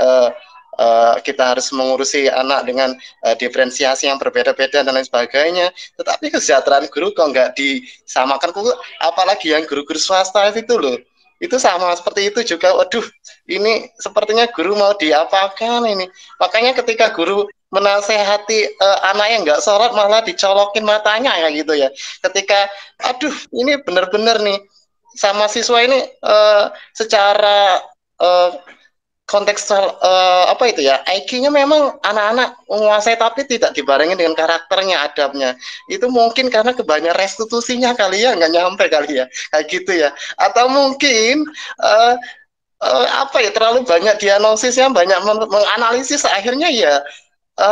kita harus mengurusi anak dengan diferensiasi yang berbeda-beda dan lain sebagainya. Tetapi kesejahteraan guru kok nggak disamakan, apalagi yang guru-guru swasta itu loh. Itu sama seperti itu juga. Waduh, ini sepertinya guru mau diapakan ini. Makanya ketika guru menasehati anak yang nggak sholat malah dicolokin matanya ya gitu ya. Ketika aduh ini benar-benar nih sama siswa ini secara kontekstual apa itu ya, IQ-nya memang anak-anak menguasai tapi tidak dibarengi dengan karakternya, adabnya. Itu mungkin karena kebanyakan restitusinya kali ya, nggak nyampe kali ya, kayak gitu ya. Atau mungkin apa ya, terlalu banyak diagnosisnya, banyak menganalisis, akhirnya ya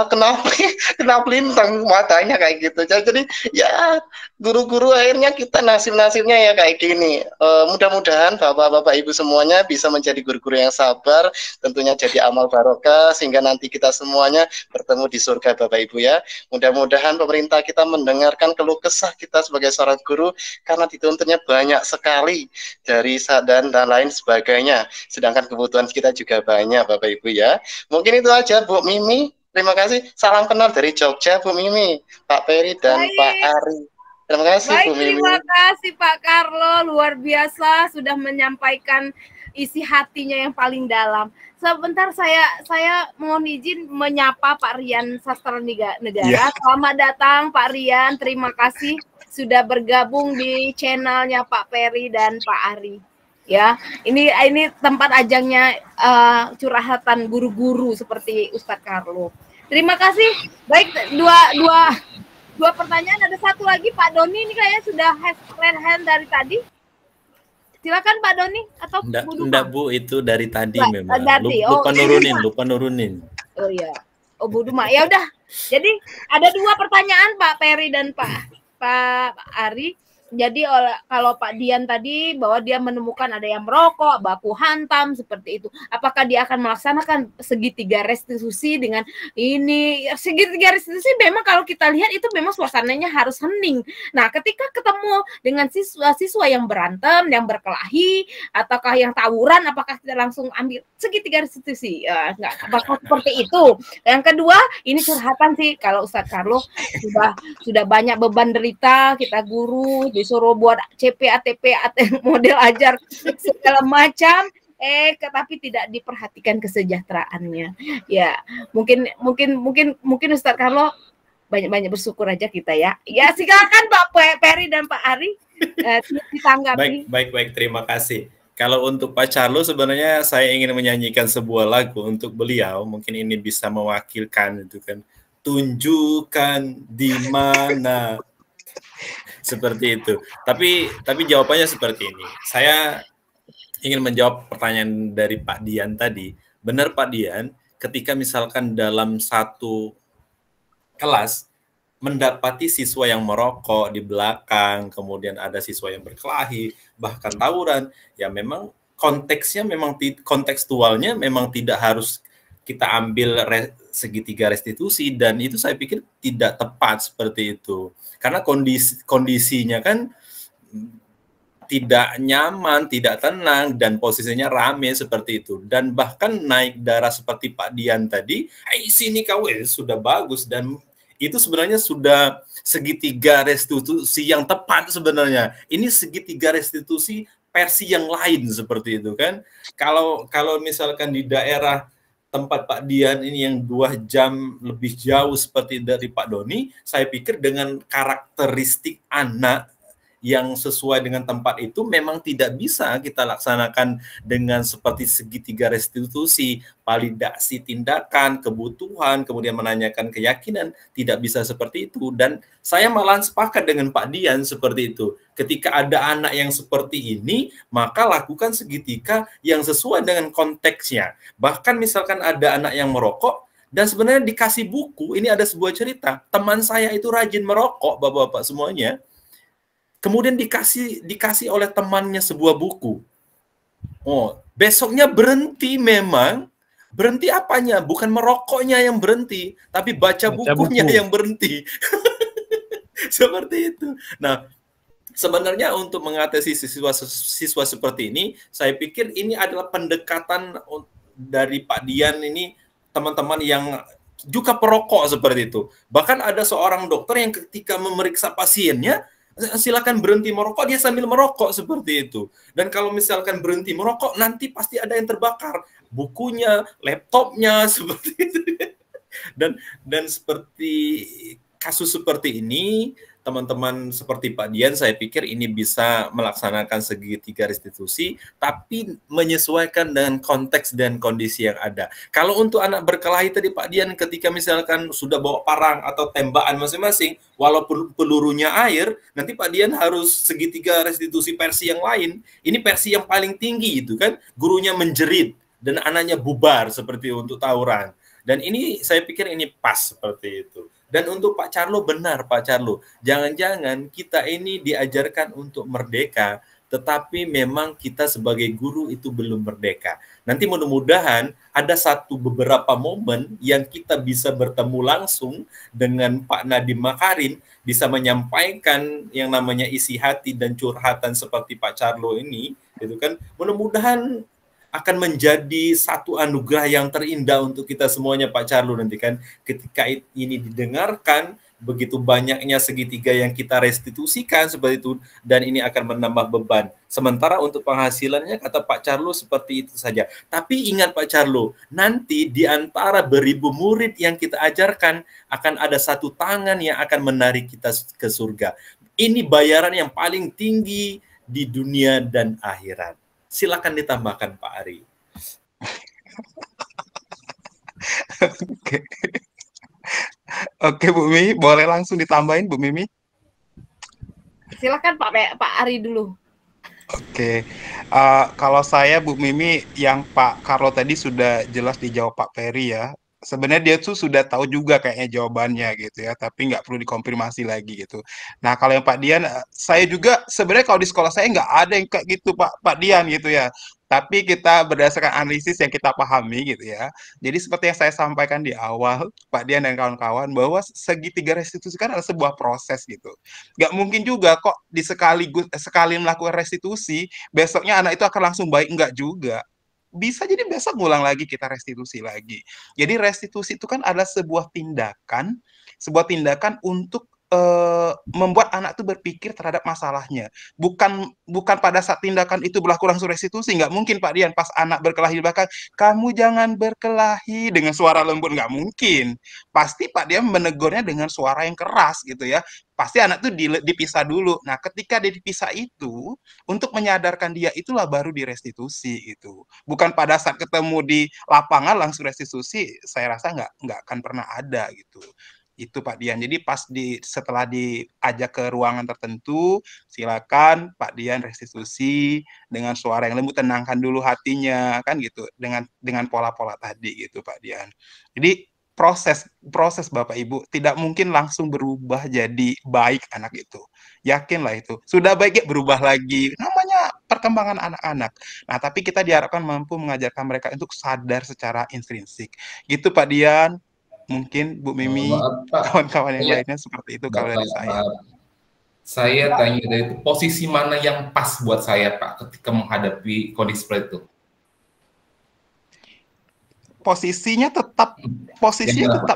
kenapa lintang matanya kayak gitu. Jadi ya guru-guru akhirnya kita nasib-nasibnya ya kayak gini. Mudah-mudahan Bapak-Bapak Ibu semuanya bisa menjadi guru-guru yang sabar, tentunya jadi amal barokah sehingga nanti kita semuanya bertemu di surga Bapak Ibu ya. Mudah-mudahan pemerintah kita mendengarkan keluh kesah kita sebagai seorang guru, karena dituntutnya banyak sekali dari dan lain sebagainya. Sedangkan kebutuhan kita juga banyak Bapak Ibu ya. Mungkin itu aja Bu Mimi. Terima kasih. Salam kenal dari Jogja, Bu Mimi, Pak Peri, dan Pak Ari. Terima kasih, Bu Mimi. Terima kasih Pak Carlo, luar biasa sudah menyampaikan isi hatinya yang paling dalam. Sebentar saya mohon izin menyapa Pak Rian Sastra Negara. Selamat datang Pak Rian, terima kasih sudah bergabung di channelnya Pak Peri dan Pak Ari. Ya, ini tempat ajangnya curhatan guru-guru seperti Ustadz Carlo. Terima kasih. Baik, dua pertanyaan. Ada satu lagi Pak Doni ini kayaknya sudah raise hand dari tadi. Silakan Pak Doni atau Bu Duma? Enggak Bu, itu dari tadi Nah, memang. tadi. Lupa nurunin. Oh iya. Oh Bu Duma. Ya udah. Jadi ada dua pertanyaan Pak Peri dan Pak Ari. Jadi kalau Pak Dian tadi bahwa dia menemukan ada yang merokok, baku hantam seperti itu. Apakah dia akan melaksanakan segitiga restitusi dengan ini? Segitiga restitusi memang kalau kita lihat itu memang suasananya harus hening. Nah, ketika ketemu dengan siswa-siswa yang berantem, yang berkelahi, ataukah yang tawuran, apakah kita langsung ambil segitiga restitusi? Enggak bakal seperti itu. Yang kedua, ini curhatan sih kalau Ustadz Carlo sudah banyak beban derita, kita guru disuruh buat CP, ATP, model ajar segala macam, tapi tidak diperhatikan kesejahteraannya. Ya, mungkin Ustadz Carlo banyak-banyak bersyukur aja kita ya. Ya, silakan Pak Peri dan Pak Ari ditanggapi. Baik, terima kasih. Kalau untuk Pak Carlo sebenarnya saya ingin menyanyikan sebuah lagu untuk beliau, mungkin ini bisa mewakilkan itu kan. Tunjukkan di mana. Seperti itu. Tapi jawabannya seperti ini. Saya ingin menjawab pertanyaan dari Pak Dian tadi. Benar Pak Dian, ketika misalkan dalam satu kelas mendapati siswa yang merokok di belakang, kemudian ada siswa yang berkelahi, bahkan tawuran, ya memang kontekstualnya memang tidak harus kita ambil segitiga restitusi, dan itu saya pikir tidak tepat seperti itu. Karena kondisinya kan tidak nyaman, tidak tenang, dan posisinya rame seperti itu. Dan bahkan naik darah seperti Pak Dian tadi, sini kau sudah bagus, dan itu sebenarnya sudah segitiga restitusi yang tepat sebenarnya. Ini segitiga restitusi versi yang lain seperti itu kan. Kalau misalkan di daerah tempat Pak Dian ini yang 2 jam lebih jauh seperti dari Pak Doni, saya pikir dengan karakteristik anak yang sesuai dengan tempat itu memang tidak bisa kita laksanakan dengan seperti segitiga restitusi, validasi tindakan, kebutuhan, kemudian menanyakan keyakinan, tidak bisa seperti itu. Dan saya malah sepakat dengan Pak Dian seperti itu. Ketika ada anak yang seperti ini, maka lakukan segitiga yang sesuai dengan konteksnya. Bahkan misalkan ada anak yang merokok, dan sebenarnya dikasih buku, ini ada sebuah cerita, teman saya itu rajin merokok, bapak-bapak semuanya, kemudian dikasih oleh temannya sebuah buku. Oh, besoknya berhenti memang. Berhenti apanya? Bukan merokoknya yang berhenti, tapi baca bukunya yang berhenti. Seperti itu. Nah, sebenarnya untuk mengatasi siswa seperti ini, saya pikir ini adalah pendekatan dari Pak Dian ini, teman-teman yang juga perokok seperti itu. Bahkan ada seorang dokter yang ketika memeriksa pasiennya, silakan berhenti merokok, dia sambil merokok seperti itu. Dan kalau misalkan berhenti merokok, nanti pasti ada yang terbakar, bukunya, laptopnya, seperti itu. Dan seperti kasus seperti ini, teman-teman seperti Pak Dian, saya pikir ini bisa melaksanakan segitiga restitusi, tapi menyesuaikan dengan konteks dan kondisi yang ada. Kalau untuk anak berkelahi tadi Pak Dian, ketika misalkan sudah bawa parang atau tembakan masing-masing, walaupun pelurunya air, nanti Pak Dian harus segitiga restitusi versi yang lain. Ini versi yang paling tinggi itu kan, gurunya menjerit dan anaknya bubar seperti untuk tawuran. Dan ini saya pikir ini pas seperti itu. Dan untuk Pak Carlo, benar Pak Carlo, jangan-jangan kita ini diajarkan untuk merdeka, tetapi memang kita sebagai guru itu belum merdeka. Nanti mudah-mudahan ada beberapa momen yang kita bisa bertemu langsung dengan Pak Nadiem Makarim, bisa menyampaikan yang namanya isi hati dan curhatan seperti Pak Carlo ini, gitu kan. Mudah-mudahan akan menjadi satu anugerah yang terindah untuk kita semuanya Pak Carlo nanti kan, ketika ini didengarkan, begitu banyaknya segitiga yang kita restitusikan seperti itu, dan ini akan menambah beban. Sementara untuk penghasilannya kata Pak Carlo seperti itu saja. Tapi ingat Pak Carlo, nanti di antara beribu murid yang kita ajarkan akan ada satu tangan yang akan menarik kita ke surga. Ini bayaran yang paling tinggi di dunia dan akhirat. Silakan ditambahkan Pak Ari. Oke, Bu Mimi, boleh langsung ditambahin, Bu Mimi? Silakan Pak Ari dulu. Oke, kalau saya Bu Mimi, yang Pak Karlo tadi sudah jelas dijawab Pak Peri ya. Sebenarnya dia tuh sudah tahu juga kayaknya jawabannya gitu ya, tapi nggak perlu dikonfirmasi lagi gitu. Nah, kalau yang Pak Dian, saya juga sebenarnya kalau di sekolah saya nggak ada yang kayak gitu Pak Dian gitu ya. Tapi kita berdasarkan analisis yang kita pahami gitu ya. Jadi seperti yang saya sampaikan di awal, Pak Dian dan kawan-kawan, bahwa segitiga restitusi kan adalah sebuah proses gitu. Nggak mungkin juga kok sekali melakukan restitusi, besoknya anak itu akan langsung baik, enggak juga. Bisa jadi besok ngulang lagi kita restitusi lagi. Jadi restitusi itu kan adalah sebuah tindakan untuk membuat anak itu berpikir terhadap masalahnya. Bukan pada saat tindakan itu berlaku langsung restitusi. Nggak mungkin Pak Dian pas anak berkelahi di belakang, kamu jangan berkelahi dengan suara lembut, nggak mungkin. Pasti Pak Dian menegurnya dengan suara yang keras gitu ya. Pasti anak itu dipisah dulu. Nah, ketika dia dipisah itu, untuk menyadarkan dia itulah baru direstitusi itu. Bukan pada saat ketemu di lapangan langsung restitusi, saya rasa nggak akan pernah ada gitu. Itu Pak Dian. Jadi setelah diajak ke ruangan tertentu, silakan Pak Dian restitusi dengan suara yang lembut, tenangkan dulu hatinya kan gitu, dengan pola-pola tadi gitu Pak Dian. Jadi proses Bapak Ibu tidak mungkin langsung berubah jadi baik anak itu. Yakinlah itu. Sudah baik ya berubah lagi. Namanya perkembangan anak-anak. Nah, tapi kita diharapkan mampu mengajarkan mereka untuk sadar secara intrinsik. Gitu Pak Dian. Mungkin Bu Mimi, kawan-kawan yang lainnya seperti itu kalau dari saya. Saya tanya dari itu, posisi mana yang pas buat saya Pak ketika menghadapi kondisi seperti itu? Posisinya tetap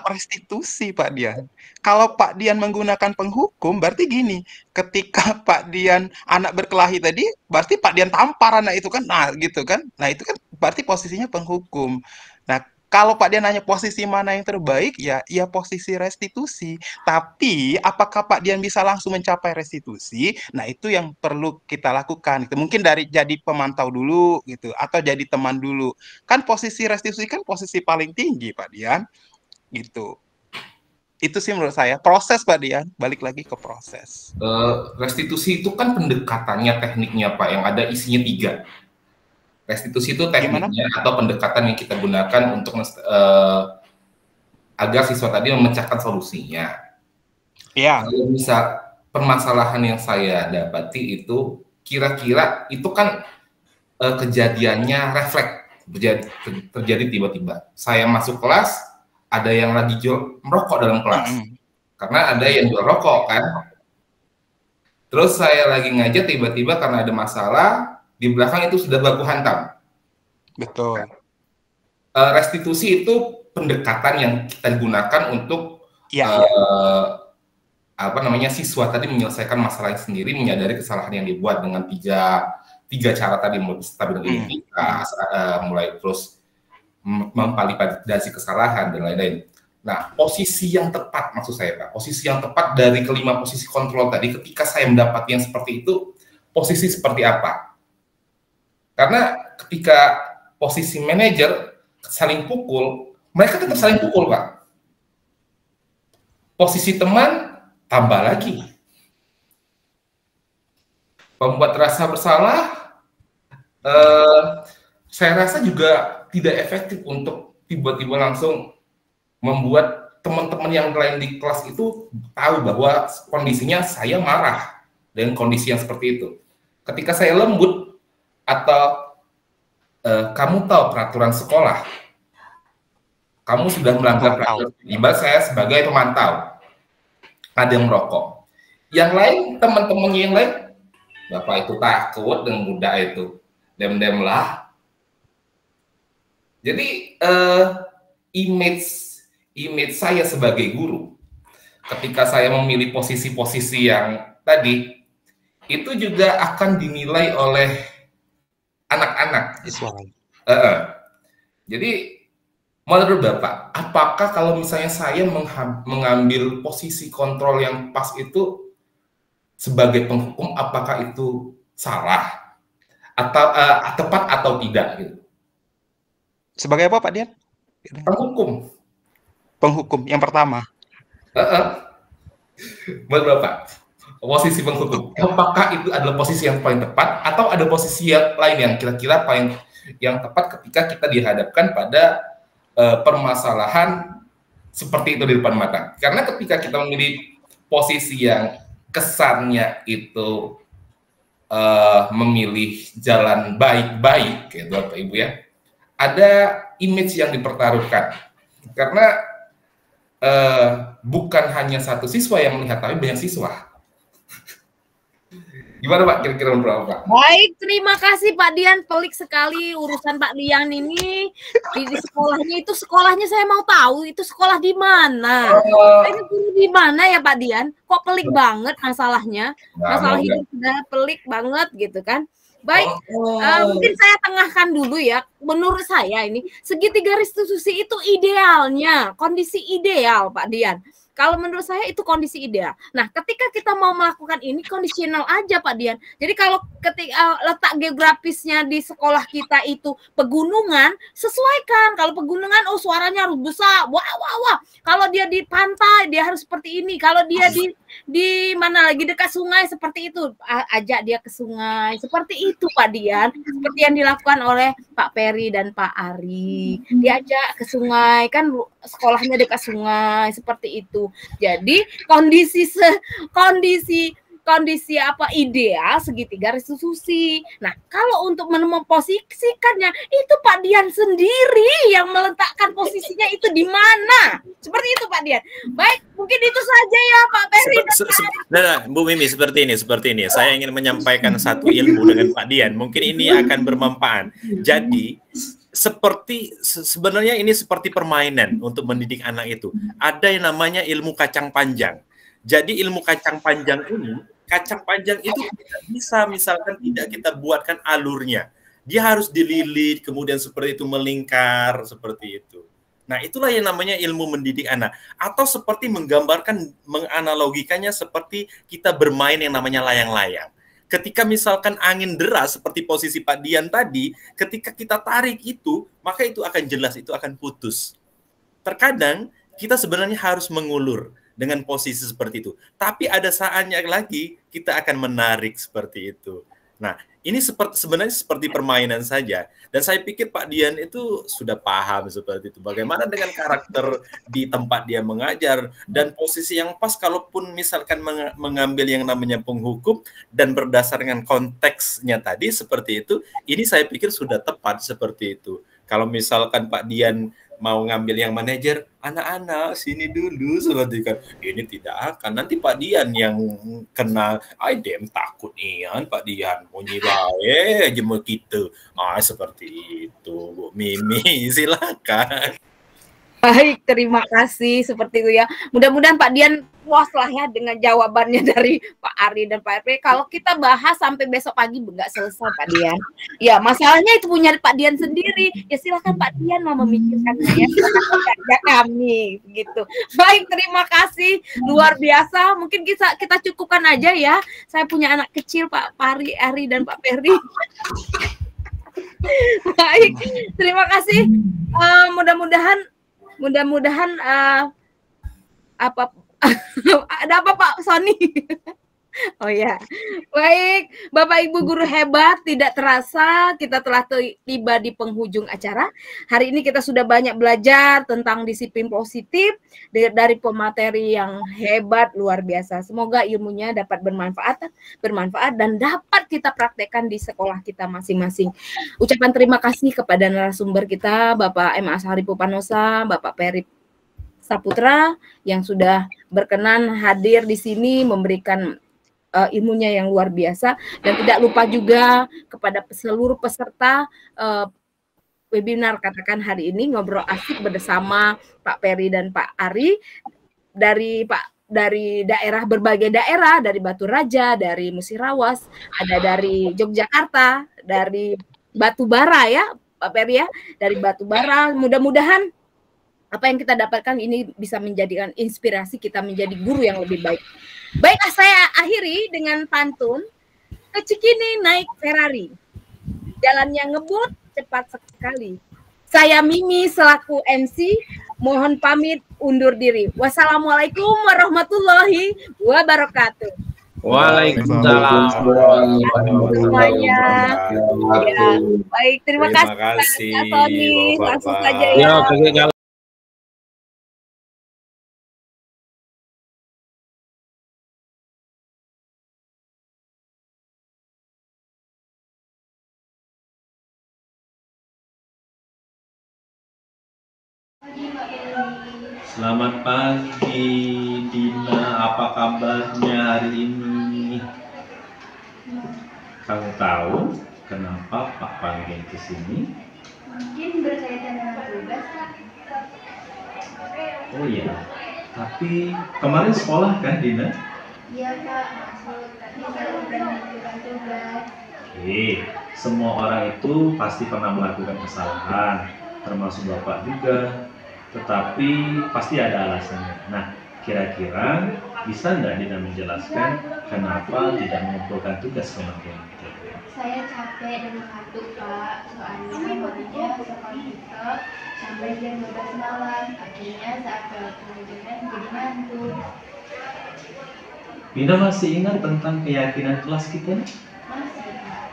restitusi Pak Dian. Kalau Pak Dian menggunakan penghukum, berarti gini, ketika Pak Dian anak berkelahi tadi, berarti Pak Dian tampar anak itu kan, nah gitu kan, nah itu kan berarti posisinya penghukum. Nah, kalau Pak Dian nanya posisi mana yang terbaik, ya posisi restitusi. Tapi apakah Pak Dian bisa langsung mencapai restitusi? Nah, itu yang perlu kita lakukan. Gitu. Mungkin dari jadi pemantau dulu, gitu, atau jadi teman dulu. Kan posisi restitusi kan posisi paling tinggi, Pak Dian. Gitu. Itu sih menurut saya. Proses, Pak Dian. Balik lagi ke proses. Restitusi itu kan pendekatannya, tekniknya, Pak, yang ada isinya 3. Restitusi itu tekniknya atau pendekatan yang kita gunakan untuk agar siswa tadi memecahkan solusinya. Iya. Kalau misal permasalahan yang saya dapati itu kira-kira itu kan kejadiannya refleks, terjadi tiba-tiba. Saya masuk kelas, ada yang lagi merokok dalam kelas. Karena ada yang jual rokok kan. Terus saya lagi ngajar, tiba-tiba karena ada masalah, di belakang itu sudah baku hantam. Betul. Restitusi itu pendekatan yang kita gunakan untuk siswa tadi menyelesaikan masalahnya sendiri, menyadari kesalahan yang dibuat dengan tiga cara tadi, mulai stabil identitas, mulai terus memvalidasi kesalahan dan lain-lain. Nah, posisi yang tepat maksud saya Pak, posisi yang tepat dari kelima posisi kontrol tadi, ketika saya mendapati yang seperti itu, posisi seperti apa? Karena ketika posisi manajer saling pukul, mereka tetap saling pukul, Pak. Posisi teman, tambah lagi. Pembuat rasa bersalah, saya rasa juga tidak efektif untuk tiba-tiba langsung membuat teman-teman yang lain di kelas itu tahu bahwa kondisinya saya marah dengan kondisi yang seperti itu. Ketika saya lembut, atau kamu tahu peraturan sekolah, kamu sudah melanggar peraturan. Ibarat saya sebagai pemantau, ada yang merokok. Yang lain, teman-temannya yang lain, Bapak itu takut dengan budak itu, dem-dem lah. Jadi image saya sebagai guru, ketika saya memilih posisi-posisi yang tadi, itu juga akan dinilai oleh anak-anak. Jadi menurut Bapak, apakah kalau misalnya saya mengambil posisi kontrol yang pas itu sebagai penghukum, apakah itu salah atau tepat atau tidak gitu? Sebagai apa Pak Dian? Penghukum. Penghukum yang pertama. Buat Bapak, posisi penghukum, apakah itu adalah posisi yang paling tepat atau ada posisi yang lain yang kira-kira paling yang tepat ketika kita dihadapkan pada permasalahan seperti itu di depan mata? Karena ketika kita memilih posisi yang kesannya itu memilih jalan baik-baik, gitu Bapak Ibu ya, ada image yang dipertaruhkan karena bukan hanya satu siswa yang melihat, tapi banyak siswa. Gimana Pak, kira-kira menurut Pak? Baik, terima kasih Pak Dian. Pelik sekali urusan Pak Dian ini. Di sekolahnya itu, sekolahnya saya mau tahu itu sekolah di mana. Ini guru di mana ya Pak Dian? Kok pelik banget masalahnya? Masalah hidup sudah pelik banget gitu kan. Baik, mungkin saya tengahkan dulu ya. Menurut saya ini segitiga restitusi itu idealnya, kondisi ideal Pak Dian. Kalau menurut saya itu kondisi ideal. Nah, ketika kita mau melakukan ini kondisional aja Pak Dian. Jadi kalau ketika letak geografisnya di sekolah kita itu pegunungan, sesuaikan. Kalau pegunungan, oh suaranya harus besar. Wah, wah, wah. Kalau dia di pantai, dia harus seperti ini. Kalau dia di mana lagi dekat sungai seperti itu, ajak dia ke sungai. Seperti itu Pak Dian. Seperti yang dilakukan oleh Pak Peri dan Pak Ari. Diajak ke sungai, kan sekolahnya dekat sungai, seperti itu. Jadi kondisi apa ideal segitiga restitusi. Nah, kalau untuk memposisikannya itu Pak Dian sendiri yang meletakkan posisinya itu di mana. Seperti itu Pak Dian. Baik, mungkin itu saja ya Pak Peri. Nah, Bu Mimi, seperti ini. Saya ingin menyampaikan satu ilmu dengan Pak Dian. Mungkin ini akan bermanfaat. Jadi sebenarnya ini seperti permainan untuk mendidik anak itu. Ada yang namanya ilmu kacang panjang. Jadi ilmu kacang panjang itu tidak bisa misalkan tidak kita buatkan alurnya. Dia harus dililit, kemudian seperti itu melingkar, seperti itu. Nah, itulah yang namanya ilmu mendidik anak. Atau seperti menggambarkan, menganalogikannya seperti kita bermain yang namanya layang-layang. Ketika misalkan angin deras seperti posisi Pak Dian tadi, ketika kita tarik itu, maka itu akan jelas, itu akan putus. Terkadang kita sebenarnya harus mengulur dengan posisi seperti itu. Tapi ada saatnya lagi kita akan menarik seperti itu. Nah, ini sebenarnya seperti permainan saja. Dan saya pikir Pak Dian itu sudah paham seperti itu. Bagaimana dengan karakter di tempat dia mengajar dan posisi yang pas kalaupun misalkan mengambil yang namanya penghukum dan berdasarkan konteksnya tadi seperti itu, ini saya pikir sudah tepat seperti itu. Kalau misalkan Pak Dian mau ngambil yang manajer, anak-anak sini dulu seperti kan, ini tidak akan, nanti Pak Dian yang kena, dem takut nih Pak Dian mau nyibae jemur kita, seperti itu Bu Mimi, silakan. Baik, terima kasih seperti itu ya. Mudah-mudahan Pak Dian puas lah ya dengan jawabannya dari Pak Ari dan Pak RP. Kalau kita bahas sampai besok pagi nggak selesai Pak Dian. Ya, masalahnya itu punya Pak Dian sendiri. Ya silakan Pak Dian mau memikirkan ya kami gitu. Baik, terima kasih luar biasa. Mungkin kita cukupkan aja ya. Saya punya anak kecil Pak Ari dan Pak Peri. Baik, terima kasih. Mudah-mudahan apa ada apa Pak Sony? Oh ya, baik Bapak Ibu guru hebat, tidak terasa kita telah tiba di penghujung acara. Hari ini kita sudah banyak belajar tentang disiplin positif dari pemateri yang hebat luar biasa. Semoga ilmunya dapat bermanfaat dan dapat kita praktekkan di sekolah kita masing-masing. Ucapan terima kasih kepada narasumber kita Bapak M. Asyari Pupanosa, Bapak Peri Saputra yang sudah berkenan hadir di sini memberikan ilmunya yang luar biasa, dan tidak lupa juga kepada seluruh peserta webinar katakan hari ini ngobrol asik bersama Pak Peri dan Pak Ari dari daerah, berbagai daerah, dari Batu Raja, dari Musirawas, ada dari Yogyakarta, dari Batubara ya Pak Peri ya, dari Batubara. Mudah-mudahan apa yang kita dapatkan ini bisa menjadikan inspirasi kita menjadi guru yang lebih baik. Baik, saya akhiri dengan pantun. Ke Cikini naik Ferrari, jalannya ngebut cepat sekali. Saya Mimi selaku MC, mohon pamit undur diri. Wassalamualaikum warahmatullahi wabarakatuh. Waalaikumsalam. Semuanya. Ya, baik, terima kasih Kak Sony. Langsung saja ya. Selamat pagi Dina, apa kabarnya hari ini? Kamu tahu kenapa Pak panggil ke sini? Mungkin berkaitan dengan tugas, Pak. Oh iya, tapi kemarin sekolah kan Dina? Iya Pak, maksud tadi saya sudah melakukan tugas. Oke, semua orang itu pasti pernah melakukan kesalahan, termasuk Bapak juga. Tetapi pasti ada alasannya. Nah, kira-kira bisa nggak Dina menjelaskan kenapa tidak mengumpulkan tugas kemarin? Saya capek dan ngantuk Pak, soalnya kemarinnya sekolah kita sampai jam 12 malam. Akhirnya saat pengajian jadi ngantuk. Dina masih ingat tentang keyakinan kelas kita? Masih Pak.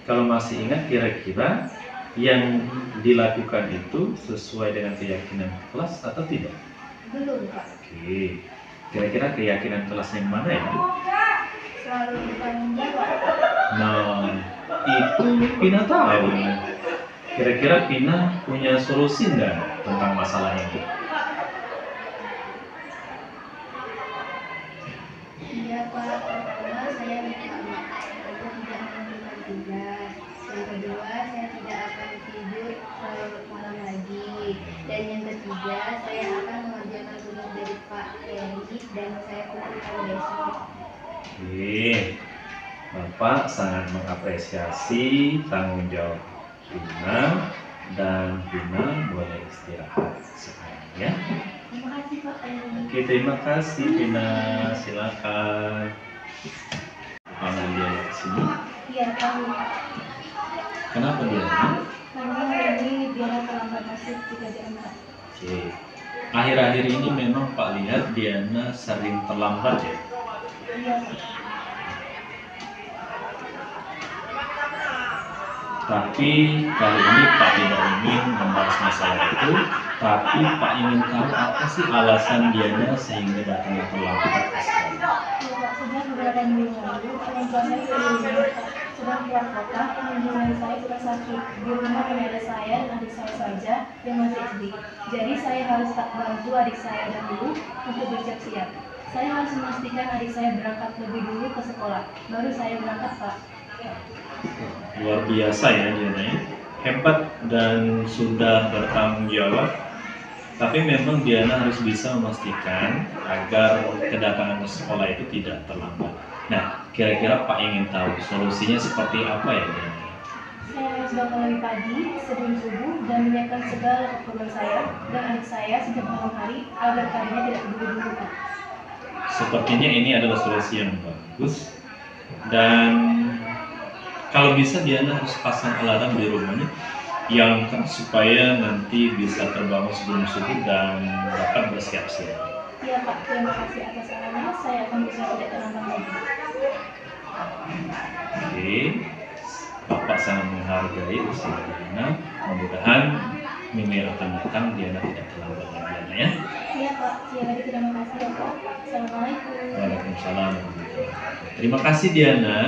Kalau masih ingat, kira-kira yang dilakukan itu sesuai dengan keyakinan kelas atau tidak? Belum Pak. Oke, kira-kira keyakinan kelas yang mana ya? Selalu bertanggung jawab. Nah, itu Pina tahu. Kira-kira Pina punya solusi nggak tentang masalah itu? Iya Pak, pertama saya minta maaf karena tidak mengumpulkan tugas. Yang kedua, saya tidak akan tidur malam lagi. Dan yang ketiga, saya akan mengerjakan tugas dari Pak Ferry dan saya kumpulkan besok. Oke, Bapak sangat mengapresiasi tanggung jawab Pina dan Pina boleh istirahat sekarang ya. Terima kasih Pak Ferry. Oke, terima kasih Pina. Silakan. Panggil dia ke sini. Iya tahu. Kenapa dia? Karena hari ini dia terlambat masuk 3 jam Pak. Oke. Akhir-akhir ini memang Pak lihat Diana sering terlambat ya. Iya Pak. Tapi kali ini Pak tidak ingin membahas masalah itu, tapi Pak ingin tahu apa sih alasan Diana sehingga datang terlambat ke sekolah. Ya Pak, sejak beberapa minggu lalu, orang tua saya sedang keluar kota, kemudian saya sudah sakit. Di rumah hanya ada saya dan adik saya saja yang masih SD. Jadi saya harus bantu adik saya dahulu untuk bersiap-siap. Saya harus memastikan adik saya berangkat lebih dulu ke sekolah, baru saya berangkat Pak. Luar biasa ya Diana, hebat dan sudah bertanggung jawab. Tapi memang Diana harus bisa memastikan agar kedatangan ke sekolah itu tidak terlambat. Nah, kira-kira Pak ingin tahu solusinya seperti apa ya Diana? Saya harus bangun lebih pagi sebelum subuh dan menyiapkan segala keperluan saya dan adik saya sejak malam hari agar tadinya tidak buru-buru Pak. Sepertinya ini adalah solusi yang bagus. Dan kalau bisa Diana harus pasang alarm di rumahnya yang supaya nanti bisa terbangun sebelum subuh dan dapat bersiap-siap. Iya Pak, terima kasih atas sarannya. Saya akan berusaha tidak terlambat lagi. Oke, Bapak sangat menghargai usaha Diana. Mudah-mudahan minggu yang akan datang Diana tidak terlambat lagi ya. Iya Pak, sekali terima kasih ya Pak. Assalamualaikum. Waalaikumsalam. Terima kasih Diana.